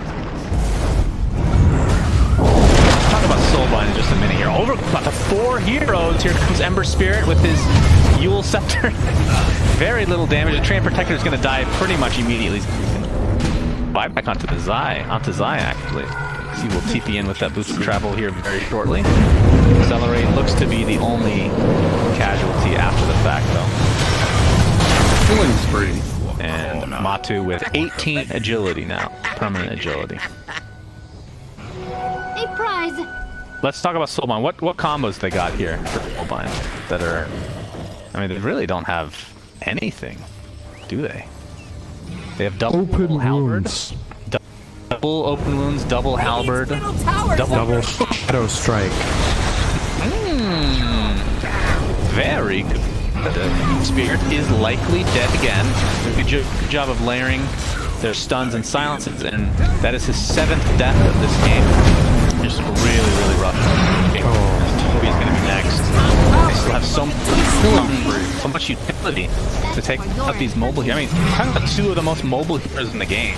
Let's talk about Soulbind in just a minute here. Over about to 4 heroes. Here comes Ember Spirit with his Yule Scepter. Very little damage. The Train Protector is going to die pretty much immediately. Buyback onto the Zai. Onto Zai, actually. He will TP in with that boost of travel here very shortly. Accelerate looks to be the only casualty after the fact, though. Killing spree. And Matu with 18 agility now. Permanent agility. A prize. Let's talk about Soulbind. What combos they got here for Soulbind that are... I mean, they really don't have anything, do they? They have double Open halberd, wounds. double open wounds, double halberd, Double shadow strike. Very good. The Spirit is likely dead again. Good job of layering their stuns and silences, and that is his 7th death of this game. Just really, really rough. Toby's going to be next. They still have so much utility to take out these mobile heroes. I mean, we're talking about 2 of the most mobile heroes in the game.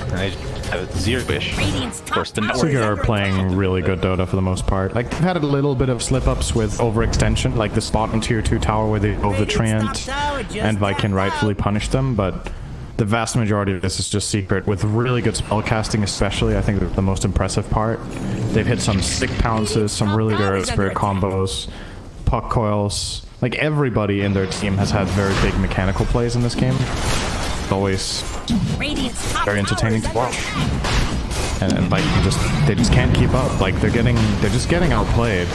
And they have zero-ish. Of course, the Suga are playing really good Dota for the most part. Like, they've had a little bit of slip-ups with overextension, like the spot in Tier 2 tower where they drove the Treant and Viking rightfully punished them, but the vast majority of this is just secret, with really good spellcasting especially. I think the most impressive part. They've hit some sick pounces, some really good spirit combos, puck coils. Like, everybody in their team has had very big mechanical plays in this game. It's always very entertaining to watch. And like, they just can't keep up. Like, they're just getting outplayed.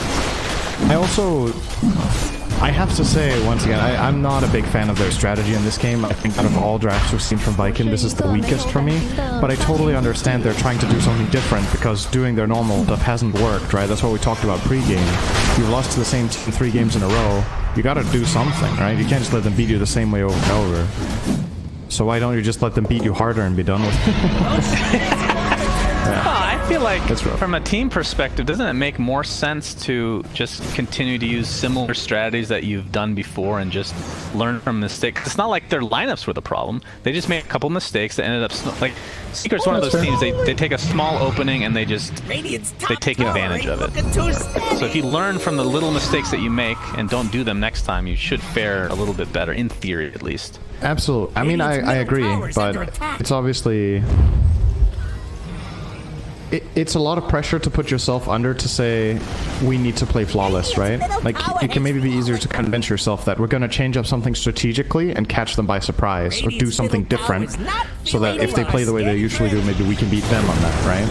I have to say, once again, I'm not a big fan of their strategy in this game. I think out of all drafts we've seen from Viking, this is the weakest for me. But I totally understand they're trying to do something different, because doing their normal stuff hasn't worked, right? That's what we talked about pre-game. You've lost to the same team 3 games in a row. You gotta do something, right? You can't just let them beat you the same way over and over. So why don't you just let them beat you harder and be done with it? I feel like, from a team perspective, doesn't it make more sense to just continue to use similar strategies that you've done before and just learn from mistakes? It's not like their lineups were the problem. They just made a couple mistakes that ended up... Like, Secret's one of those teams, they take a small opening and they take advantage of it. So if you learn from the little mistakes that you make and don't do them next time, you should fare a little bit better, in theory at least. Absolutely. I mean, I agree, but it's obviously... It's a lot of pressure to put yourself under to say, we need to play flawless, right? Like, it can maybe be easier to convince yourself that we're going to change up something strategically and catch them by surprise, or do something different, so that if they play the way they usually do, maybe we can beat them on that, right?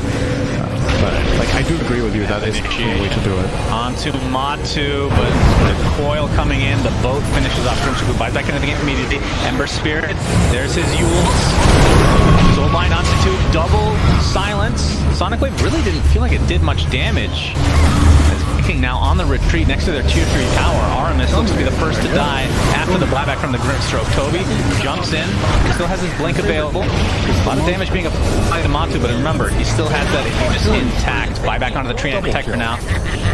But, like, I do agree with you, that is the way to do it. Onto Matu, but the coil coming in, the boat finishes off Grimstroke, who buys back into the game immediately. Ember Spirit, there's his Yules. Soulbind onto 2, double silence. Sonic Wave really didn't feel like it did much damage. looking now on the retreat next to their tier 3 tower. Aramis looks to be the first to die after the buyback from the Grimstroke. Toby jumps in, still has his blink available. A lot of damage being applied to Matu, but remember, he still has that Aegis intact. Buyback onto the Tree Knight Protector now.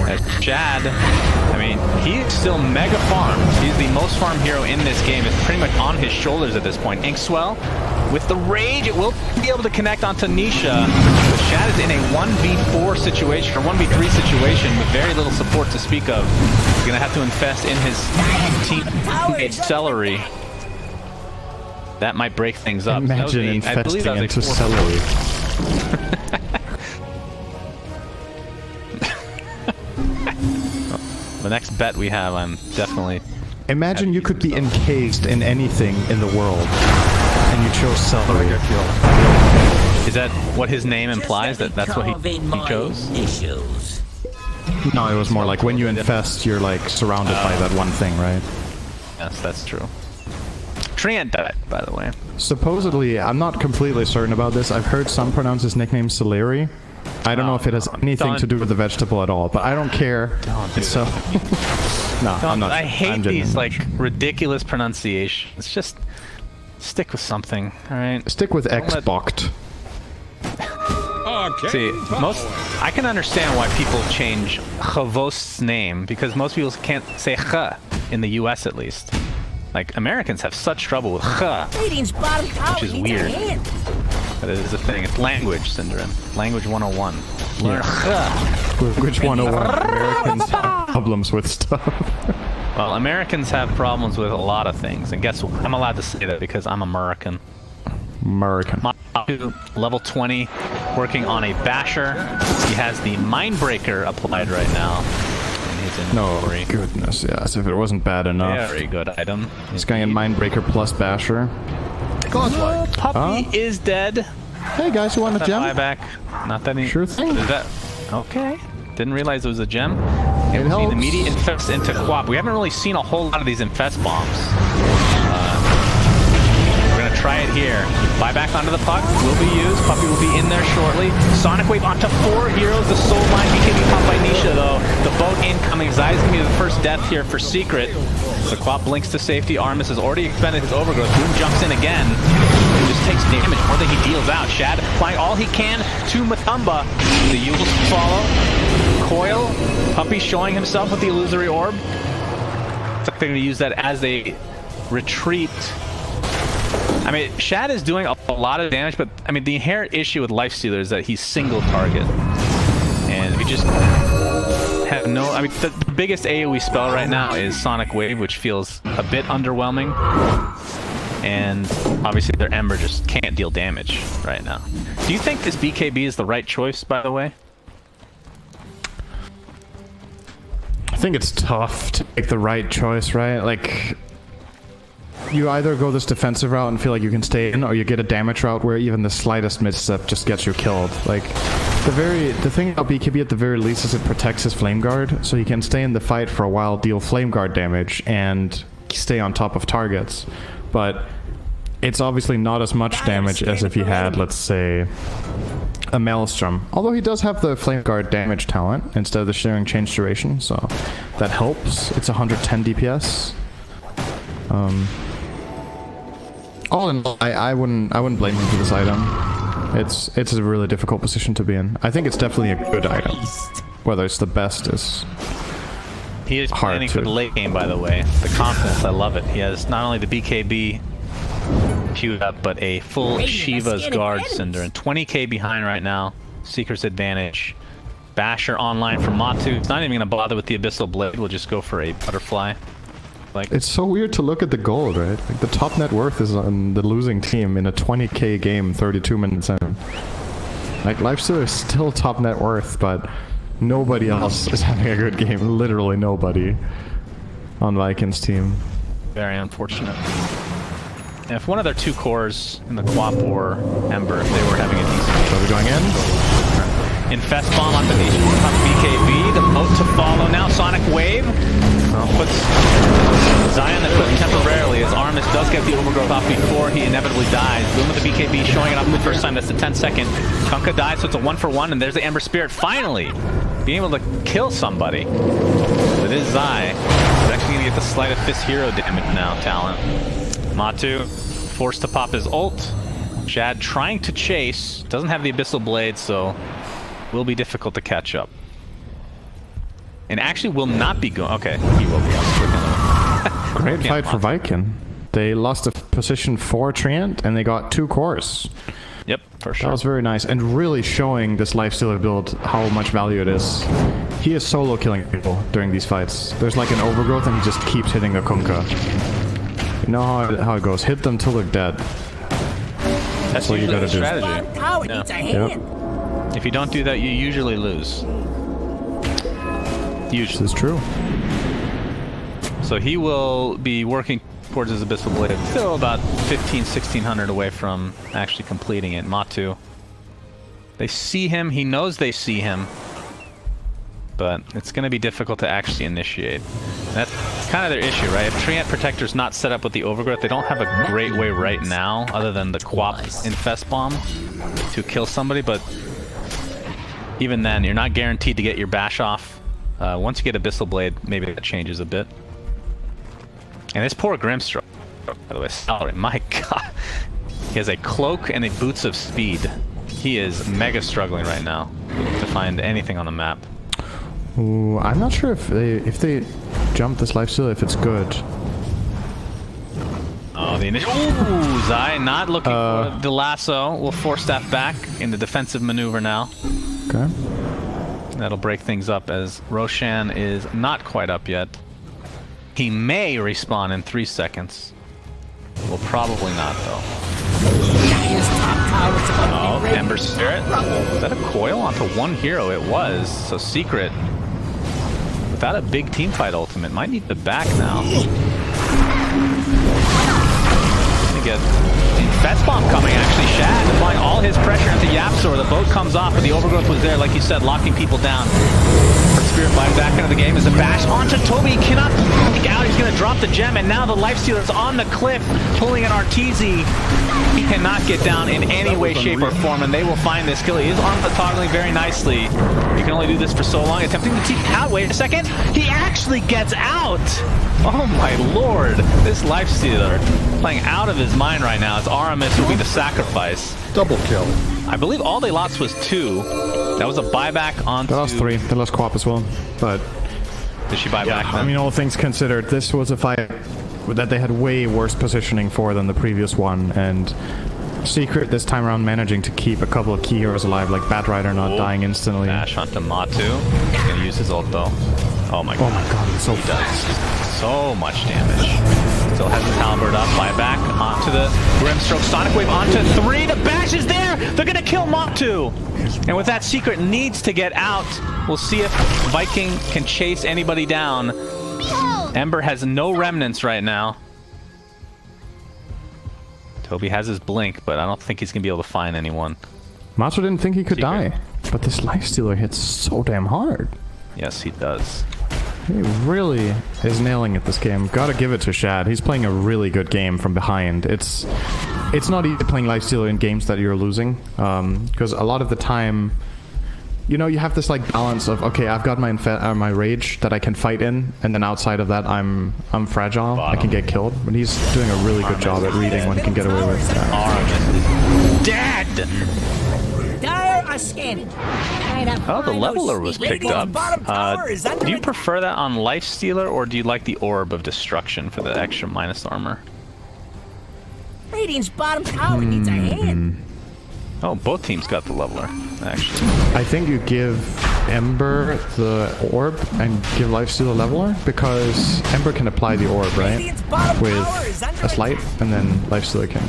As Shad, I mean, he's still mega farmed. He's the most farmed hero in this game. It's pretty much on his shoulders at this point. Inkswell, with the rage, it will be able to connect onto Nisha. But Shad is in a 1v4 situation, or 1v3 situation, with very little support to speak of. He's going to have to invest in his teammate Celery. That might break things up. Imagine investing into Celery. The next bet we have, I'm definitely... Imagine you could be encased in anything in the world, and you chose Celery. Is that what his name implies? That's what he chose? No, it was more like when you infest, you're like surrounded by that one thing, right? Yes, that's true. Treant died, by the way. Supposedly, I'm not completely certain about this. I've heard some pronounce his nickname Celery. I don't know if it has anything to do with the vegetable at all, but I don't care. So, no, I'm not. I hate these like ridiculous pronunciations. It's just stick with something, all right? Stick with Xbox. See, I can understand why people change Chavost's name, because most people can't say Ch in the U.S. at least. Like, Americans have such trouble with Ch, which is weird. But it is a thing. It's language, Syndrome. Language 101. Learn Ch. Language 101. Americans have problems with stuff. Well, Americans have problems with a lot of things, and guess what? I'm allowed to say that because I'm American. American. Level 20, working on a basher. He has the Mindbreaker applied right now. No, goodness, yes. If it wasn't bad enough. Very good item. He's going in Mindbreaker plus basher. Puppy is dead. Hey guys, you want a gem? Buyback. Not that he... Sure thing. Is that... Okay. Didn't realize it was a gem. It helps. The immediate infest into Quap. We haven't really seen a whole lot of these infest bombs. We're gonna try it here. Buyback onto the puck will be used. Puppy will be in there shortly. Sonic Wave onto 4 heroes. The soul line became popped by Nisha though. The boat incoming. Zai's gonna be the first death here for Secret. The Quap blinks to safety. Armis has already expended his overgrowth. Boom jumps in again. He just takes damage more than he deals out. Shad applying all he can to Matumba. The Yules follow. Coil. Puppy showing himself with the illusory orb. It's like they're gonna use that as a retreat. I mean, Shad is doing a lot of damage, but I mean, the inherent issue with Lifestealer is that he's single target. And we just have no... I mean, the biggest AoE spell right now is Sonic Wave, which feels a bit underwhelming. And obviously their Ember just can't deal damage right now. Do you think this BKB is the right choice, by the way? I think it's tough to make the right choice, right? Like... You either go this defensive route and feel like you can stay in, or you get a damage route where even the slightest misstep just gets you killed. Like, the thing about BKB at the very least is it protects his Flame Guard, so he can stay in the fight for a while, deal Flame Guard damage, and stay on top of targets. But it's obviously not as much damage as if he had, let's say, a Maelstrom. Although he does have the Flame Guard damage talent instead of the Sharing Change Duration, so that helps. It's 110 DPS. All in all, I wouldn't blame him for this item. It's a really difficult position to be in. I think it's definitely a good item. Whether it's the best is he is planning for the late game, by the way. The confidence, I love it. He has not only the BKB queued up, but a full Shiva's Guard Cinder. And 20k behind right now. Seeker's advantage. Basher online from Matu. It's not even going to bother with the Abyssal Blade. We'll just go for a Butterfly. Like, it's so weird to look at the gold, right? Like, the top net worth is on the losing team in a 20k game 32 minutes in. Like, Lifestealer is still top net worth, but nobody else is having a good game. Literally nobody on Vikings team. Very unfortunate. And if one of their 2 cores in the Quap or Ember, if they were having a decent... So we're going in? Infest Bomb on the BKB. The boat to follow now. Sonic Wave. Puts Zion the clip temporarily as Armis does get the overgrowth off before he inevitably dies. Boom with the BKB showing it up for the first time. That's the 10th second. Kunkka dies, so it's a 1-for-1, and there's the Ember Spirit finally being able to kill somebody. But it is Zai. He's actually going to get the sleight of fist hero damage now, Talent. Matu forced to pop his ult. Shad trying to chase. Doesn't have the Abyssal Blade, so will be difficult to catch up. And actually will not be going... Okay, he will be. Great fight for Viking. They lost a position 4 Treant, and they got 2 cores. Yep, for sure. That was very nice, and really showing this Lifestealer build how much value it is. He is solo killing people during these fights. There's like an overgrowth, and he just keeps hitting the Kunkka. You know how it goes. Hit them till they're dead. That's what you gotta do. Yep. If you don't do that, you usually lose. Usually. This is true. So he will be working towards his Abyssal Blade. Still about 1600 away from actually completing it. Matu. They see him. He knows they see him. But it's going to be difficult to actually initiate. And that's kind of their issue, right? If Treant Protector's not set up with the Overgrowth, they don't have a great way right now, other than the Quap Infest Bomb, to kill somebody. But even then, you're not guaranteed to get your bash off. Once you get Abyssal Blade, maybe that changes a bit. And this poor Grimstroke, by the way, Salary, my god. He has a cloak and a boots of speed. He is mega struggling right now to find anything on the map. Ooh, I'm not sure if they jump this Lifesteal, if it's good. Oh, the initial... Ooh, Zai not looking for the lasso. Will force that back in the defensive maneuver now. Okay. That'll break things up as Roshan is not quite up yet. He may respawn in 3 seconds. Well, probably not, though. Oh, Ember Spirit. Is that a coil onto one hero? It was. So Secret, without a big teamfight ultimate, might need the back now. Gonna get Infest Bomb coming, actually. Shad applying all his pressure into Yapzor. The boat comes off, but the Overgrowth was there, like you said, locking people down. Spirit flying back into the game as a bash onto Toby. He cannot break out. He's going to drop the gem, and now the Lifestealer's on the cliff, pulling an Arteezy. He cannot get down in any way, shape, or form, and they will find this kill. He is armed toggling very nicely. You can only do this for so long. Attempting to take out. Wait a second. He actually gets out. Oh my lord. This Lifestealer playing out of his mind right now. As Aramis will be the sacrifice. Double kill. I believe all they lost was 2. That was a buyback onto... They lost 3. They lost Quap as well. But... Did she buy back then? I mean, all things considered, this was a fight that they had way worse positioning for than the previous one. And Secret this time around managing to keep a couple of key heroes alive, like Batrider not dying instantly. Dash onto Matu. He's going to use his ult though. Oh my god. Oh my god, so fast. So much damage. Still has his halberd up. Buyback onto the Grimstroke. Sonic Wave onto 3. The bash is there! They're going to kill Matu! And with that, Secret needs to get out. We'll see if Viking can chase anybody down. Ember has no remnants right now. Toby has his blink, but I don't think he's going to be able to find anyone. Matu didn't think he could die, but this Lifestealer hits so damn hard. Yes, he does. He really is nailing it this game. Gotta give it to Shad. He's playing a really good game from behind. It's not easy playing Lifestealer in games that you're losing, because a lot of the time, you know, you have this like balance of, okay, I've got my rage that I can fight in, and then outside of that, I'm fragile. I can get killed. But he's doing a really good job at reading when he can get away with that. Dead. Dire are scanning. Oh, the leveler was picked up. Do you prefer that on Lifestealer, or do you like the Orb of Destruction for the extra minus armor? Radiant's bottom tower needs a hand. Oh, both teams got the leveler, actually. I think you give Ember the orb and give Lifestealer leveler, because Ember can apply the orb, right? With a slight, and then Lifestealer can.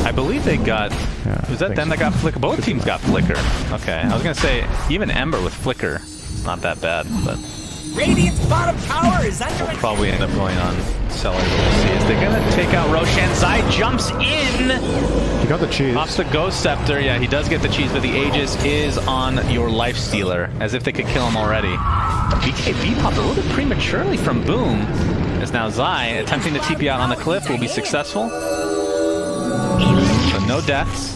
I believe they got... Yeah, was that them that got Flicker? Both teams got Flicker. Okay, I was going to say, even Ember with Flicker, it's not that bad, but... Radiant's bottom tower is under attack. Probably end up going on Cellar. We'll see. Is they gonna take out Roshan? Zai jumps in. He got the cheese. Off the Ghost Scepter. Yeah, he does get the cheese, but the Aegis is on your Lifestealer, as if they could kill him already. BKB popped a little bit prematurely from Boom, as now Zai, attempting to TP out on the cliff, will be successful. So no deaths.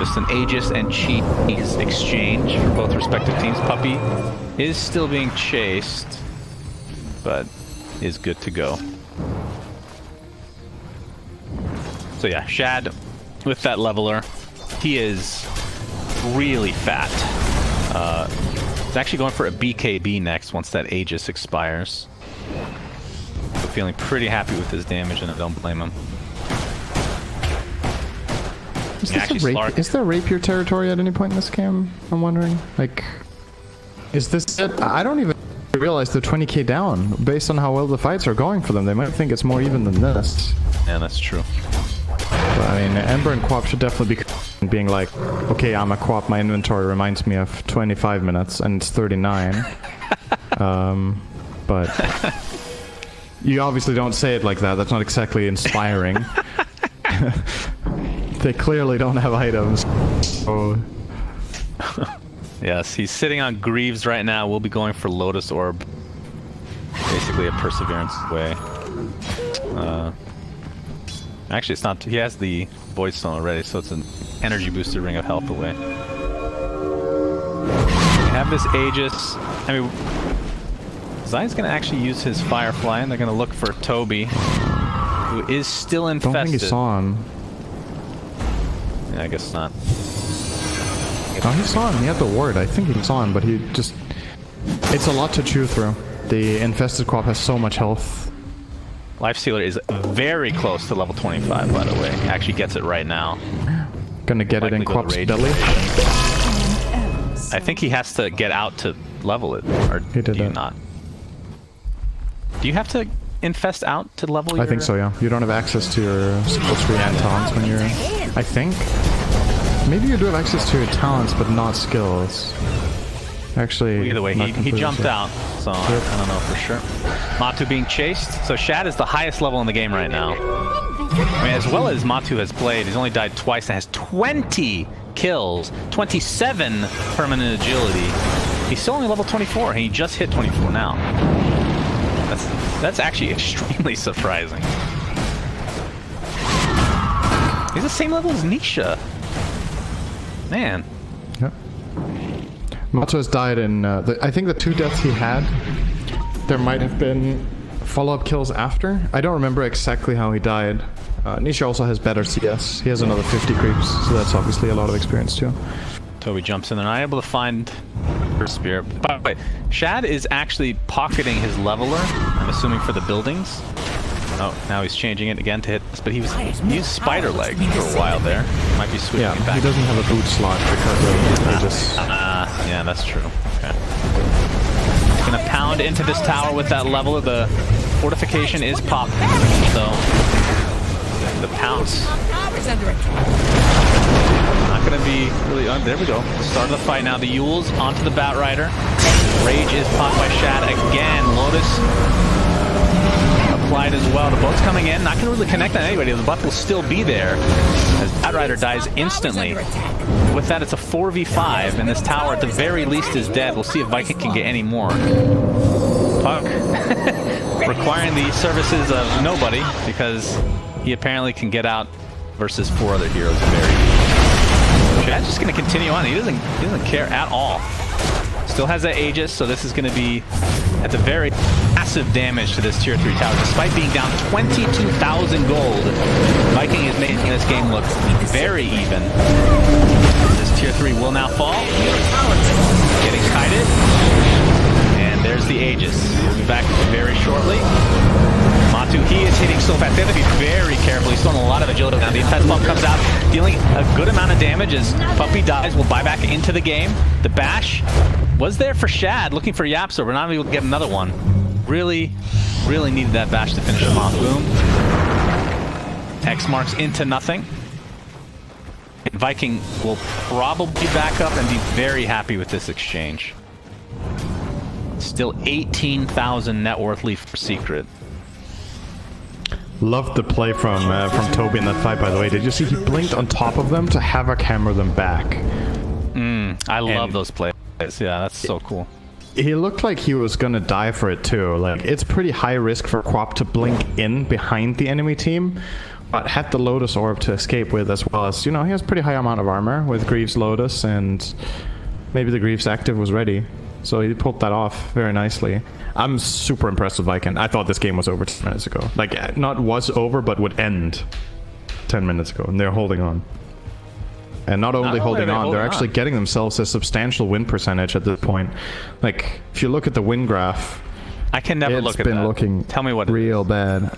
Just an Aegis and Cheese exchange for both respective teams. Puppy is still being chased, but is good to go. So yeah, Shad with that leveler, he is really fat. He's actually going for a BKB next once that Aegis expires. So feeling pretty happy with his damage, and I don't blame him. Is there rapier territory at any point in this game? I'm wondering. Like, is this it? I don't even realize they're 20k down. Based on how well the fights are going for them, they might think it's more even than this. Yeah, that's true. But, I mean, Ember and Quap should definitely be being like, okay, I'm a Quap, my inventory reminds me of 25 minutes, and it's 39. But you obviously don't say it like that. That's not exactly inspiring. They clearly don't have items. So. Yes, he's sitting on Greaves right now. We'll be going for Lotus Orb. Basically a Perseverance way. Actually, it's not. He has the Void Stone already, so it's an energy booster Ring of Health away. We have this Aegis. I mean, Zion's going to actually use his Firefly, and they're going to look for Toby, who is still infested. Don't think he saw him. Yeah, I guess not. No, he saw him. He had the ward. I think he saw him, but he just... It's a lot to chew through. The infested Quap has so much health. Lifestealer is very close to level 25, by the way. Actually gets it right now. Gonna get it in Quap's belly. I think he has to get out to level it, or do you not? Do you have to infest out to level your... I think so, yeah. You don't have access to your skill tree and talents when you're... I think. Maybe you do have access to your talents, but not skills. Actually... Well, either way, he jumped out, so I don't know for sure. Matu being chased. So Shad is the highest level in the game right now. I mean, as well as Matu has played, he's only died twice and has 20 kills, 27 permanent agility. He's still only level 24, and he just hit 24 now. That's actually extremely surprising. He's the same level as Nisha. Man. Yep. Matu has died in, I think the 2 deaths he had, there might have been follow-up kills after. I don't remember exactly how he died. Nisha also has better CS. He has another 50 creeps, so that's obviously a lot of experience too. Toby jumps in there, not able to find her spear. By the way, Shad is actually pocketing his leveler, I'm assuming for the buildings. Oh, now he's changing it again to hit this, but he used Spider Leg for a while there. Might be switching it back. He doesn't have a boot slot because of Aegis. Yeah, that's true. Okay. He's gonna pound into this tower with that leveler. The fortification is popped, so the pounce. Not gonna be really. There we go. The start of the fight now. The Yules onto the Batrider. Rage is popped by Shad again. Lotus applied as well. The boat's coming in. Not gonna really connect on anybody. The buff will still be there as Batrider dies instantly. With that, it's a 4v5, and this tower at the very least is dead. We'll see if Viking can get any more. Puck requiring the services of nobody because he apparently can get out versus 4 other heroes. Shad's just going to continue on. He doesn't care at all. Still has that Aegis, so this is going to be at the very massive damage to this tier 3 tower. Despite being down 22,000 gold, Viking is making this game look very even. This tier 3 will now fall. Getting kited. And there's the Aegis. We'll be back very shortly. Matu, he is hitting so fast. They have to be very careful. He's throwing a lot of agility now. The Infest Pump comes out, dealing a good amount of damage as Puppy dies. We'll buy back into the game. The bash was there for Shad, looking for Yapso. We're not able to get another one. Really, really needed that bash to finish him off. Boom. X marks into nothing. Viking will probably back up and be very happy with this exchange. Still 18,000 net worth leaf for Secret. Loved the play from Toby in that fight, by the way. Did you see he blinked on top of them to have a camera them back? I love those plays. Yeah, that's so cool. He looked like he was gonna die for it too. Like, it's pretty high risk for Quap to blink in behind the enemy team, but had the Lotus Orb to escape with, as well as, you know, he has pretty high amount of armor with Greaves Lotus, and maybe the Greaves active was ready. So he pulled that off very nicely. I'm super impressed with Viking. I thought this game was over 10 minutes ago. Like, not was over, but would end 10 minutes ago, and they're holding on. And not only holding on, they're actually getting themselves a substantial win percentage at this point. Like, if you look at the win graph, I can never look at that. It's been looking Tell me what real bad.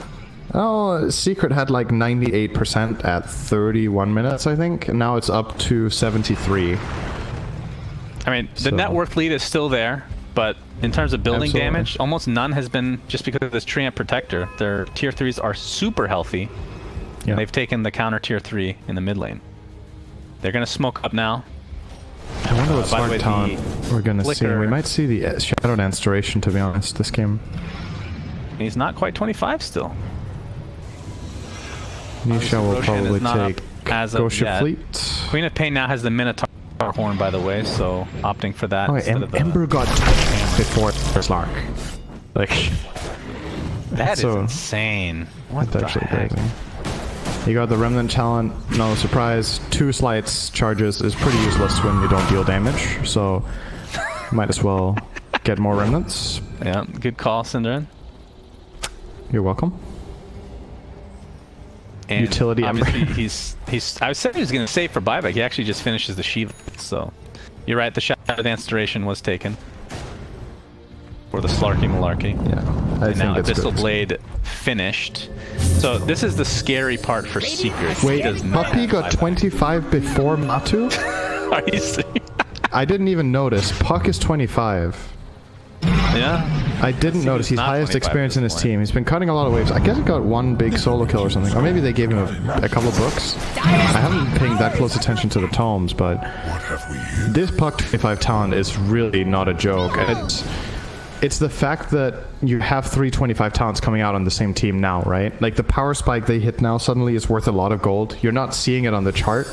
Oh, Secret had like 98% at 31 minutes, I think, and now it's up to 73. I mean, the net worth lead is still there, but in terms of building damage, almost none has been just because of this Treant Protector. Their tier 3s are super healthy, and they've taken the counter tier 3 in the mid lane. They're going to smoke up now. I wonder what smart talent we're going to see. We might see the Shadow Dance duration, to be honest, this game. He's not quite 25 still. Nisha will probably take Gosha Fleet. Queen of Pain now has the Minotaur horn, by the way, so opting for that. Oh, and Ember got before Slark. Like, that is insane. What the heck? Crazy. You got the Remnant talent, no surprise. 2 slights charges is pretty useless when you don't deal damage, so might as well get more Remnants. Yeah, good call, Cinderin. You're welcome. And utility obviously he's I said he was going to save for buyback. He actually just finishes the Shield, so you're right, the Shadow Dance duration was taken for the Slarky Malarkey. Yeah, I think it's Abyssal Blade finished. So this is the scary part for Secret. Wait, Puppy got 25 before Matu? Are you serious? I didn't even notice. Puck is 25. Yeah? I didn't notice. He's highest experience in his team. He's been cutting a lot of waves. I guess he got 1 big solo kill or something. Or maybe they gave him a couple of books. I haven't been paying that close attention to the tomes, but this Puck 25 talent is really not a joke. And it's the fact that you have 3 25 talents coming out on the same team now, right? Like, the power spike they hit now suddenly is worth a lot of gold. You're not seeing it on the chart,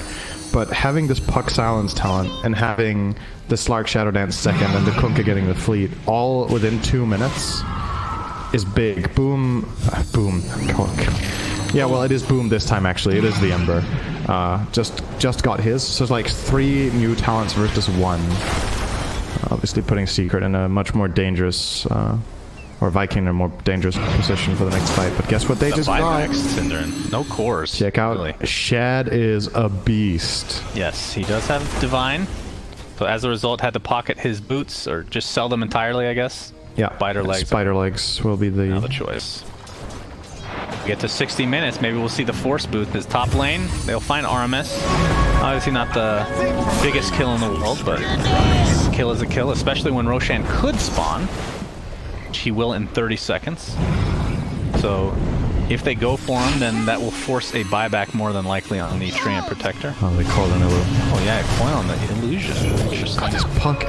but having this Puck Silence talent and having the Slark Shadow Dance second and the Kunkka getting the fleet all within 2 minutes is big. Boom. Boom. Yeah, well, it is Boom this time, actually. It is the Ember. Just got his. So it's like 3 new talents versus 1. Obviously putting Secret in a much more dangerous, or Viking in a more dangerous position for the next fight. But guess what they just got? Cinderin. No cores. Check out, really. Shad is a beast. Yes, he does have Divine. So as a result, had to pocket his boots, or just sell them entirely, I guess. Yeah. Spider legs. Spider legs will be the choice. We get to 60 minutes, maybe we'll see the Force Booth. His top lane, they'll find RMS. Obviously not the biggest kill in the world, but kill is a kill, especially when Roshan could spawn, which he will in 30 seconds. So if they go for him, then that will force a buyback more than likely on the Treant Protector. Oh, they called an illusion. Oh yeah, coin on the illusion. Interesting. God, this Puck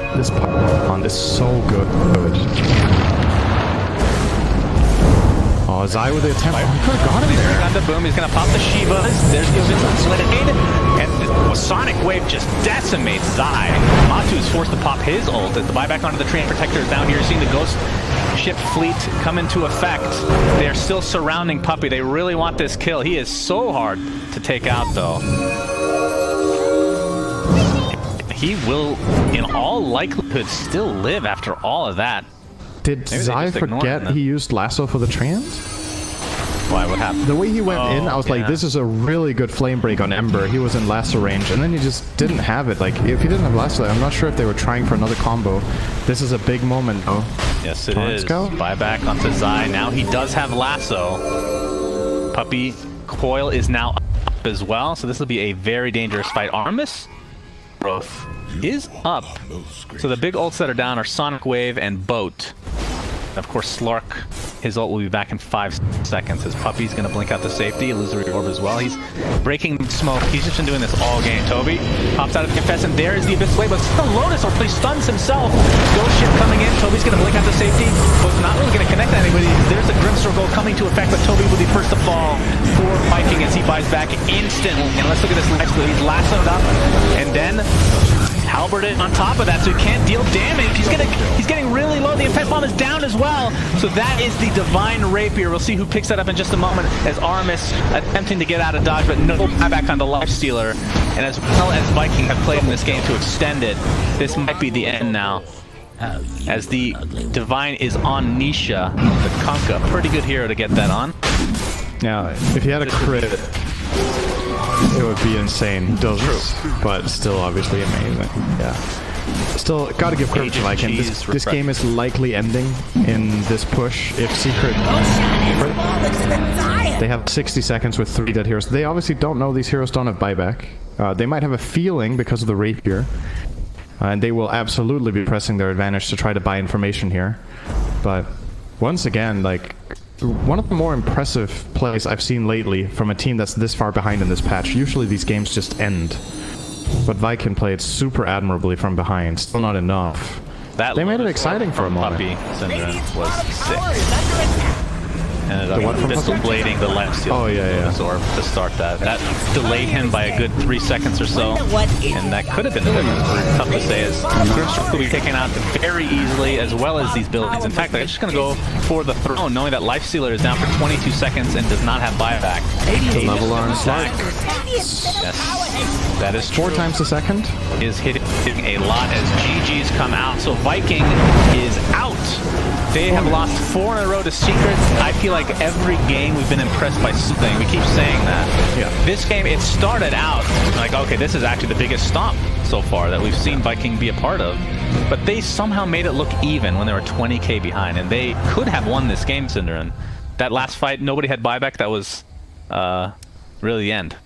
on is so good. Oh, Zai with the attempt. Oh, he could have got him there. On the boom, he's going to pop the Shivas. There's the Abyssal Blade. And Sonic Wave just decimates Zai. Matu is forced to pop his ult as the buyback onto the Treant Protector is down here. You're seeing the Ghost Ship fleet come into effect. They're still surrounding Puppy. They really want this kill. He is so hard to take out, though. He will, in all likelihood, still live after all of that. Did Zai forget he used Lasso for the Treant? Why? What happened? The way he went in, I was like, this is a really good flame break on Ember. He was in Lasso range, and then he just didn't have it. Like, if he didn't have Lasso, I'm not sure if they were trying for another combo. This is a big moment, though. Yes, it is. Buyback onto Zai. Now he does have Lasso. Puppy Coil is now up as well, so this will be a very dangerous fight. Armis growth is up. So the big ults that are down are Sonic Wave and Boat. Of course, Slark, his ult will be back in 5 seconds. His Puppy's going to blink out the safety. Illusory Orb as well. He's breaking smoke. He's just been doing this all game. Toby pops out of the Confess, and there is the Abyss Blade, but the Lotus Orb, he stuns himself. Ghost Ship coming in. Toby's going to blink out the safety, but not really going to connect to anybody. There's a Grimstroke goal coming to effect, but Toby will be first to fall for Viking as he buys back instantly. And let's look at this next. He's lassoed up, and then halberded on top of that, so he can't deal damage. He's getting really low. The Infest Bomb is down as well. So that is the Divine Rapier. We'll see who picks that up in just a moment as Armis attempting to get out of dodge, but no buyback on the Lifestealer. And as well as Viking have played in this game to extend it, this might be the end now. As the Divine is on Nisha, the Kunkka. Pretty good hero to get that on. Now, if he had a crit, it would be insane. He doesn't, but still obviously amazing. Yeah. Still, gotta give credit to Viking. This game is likely ending in this push if Secret... They have 60 seconds with 3 dead heroes. They obviously don't know these heroes don't have buyback. They might have a feeling because of the Rapier. And they will absolutely be pressing their advantage to try to buy information here. But once again, like, one of the more impressive plays I've seen lately from a team that's this far behind in this patch. Usually these games just end. But Viking played super admirably from behind. Still not enough. They made it exciting for a moment. Syndrome was sick. Ended up disablating the Lifestealer. Oh, yeah. Absorb to start that. That delayed him by a good 3 seconds or so. And that could have been the difference. Tough to say, as Grimstroke will be taken out very easily, as well as these buildings. In fact, they're just going to go for the throne, knowing that Lifestealer is down for 22 seconds and does not have buyback. The level on Slark. Yes, that is true. 4 times a second. Is hitting a lot as GG's come out. So Viking is out. They have lost 4 in a row to Secret. I feel like every game we've been impressed by something. We keep saying that. Yeah. This game, it started out like, okay, this is actually the biggest stomp so far that we've seen Viking be a part of. But they somehow made it look even when they were 20k behind, and they could have won this game, Cinderin. That last fight, nobody had buyback. That was really the end.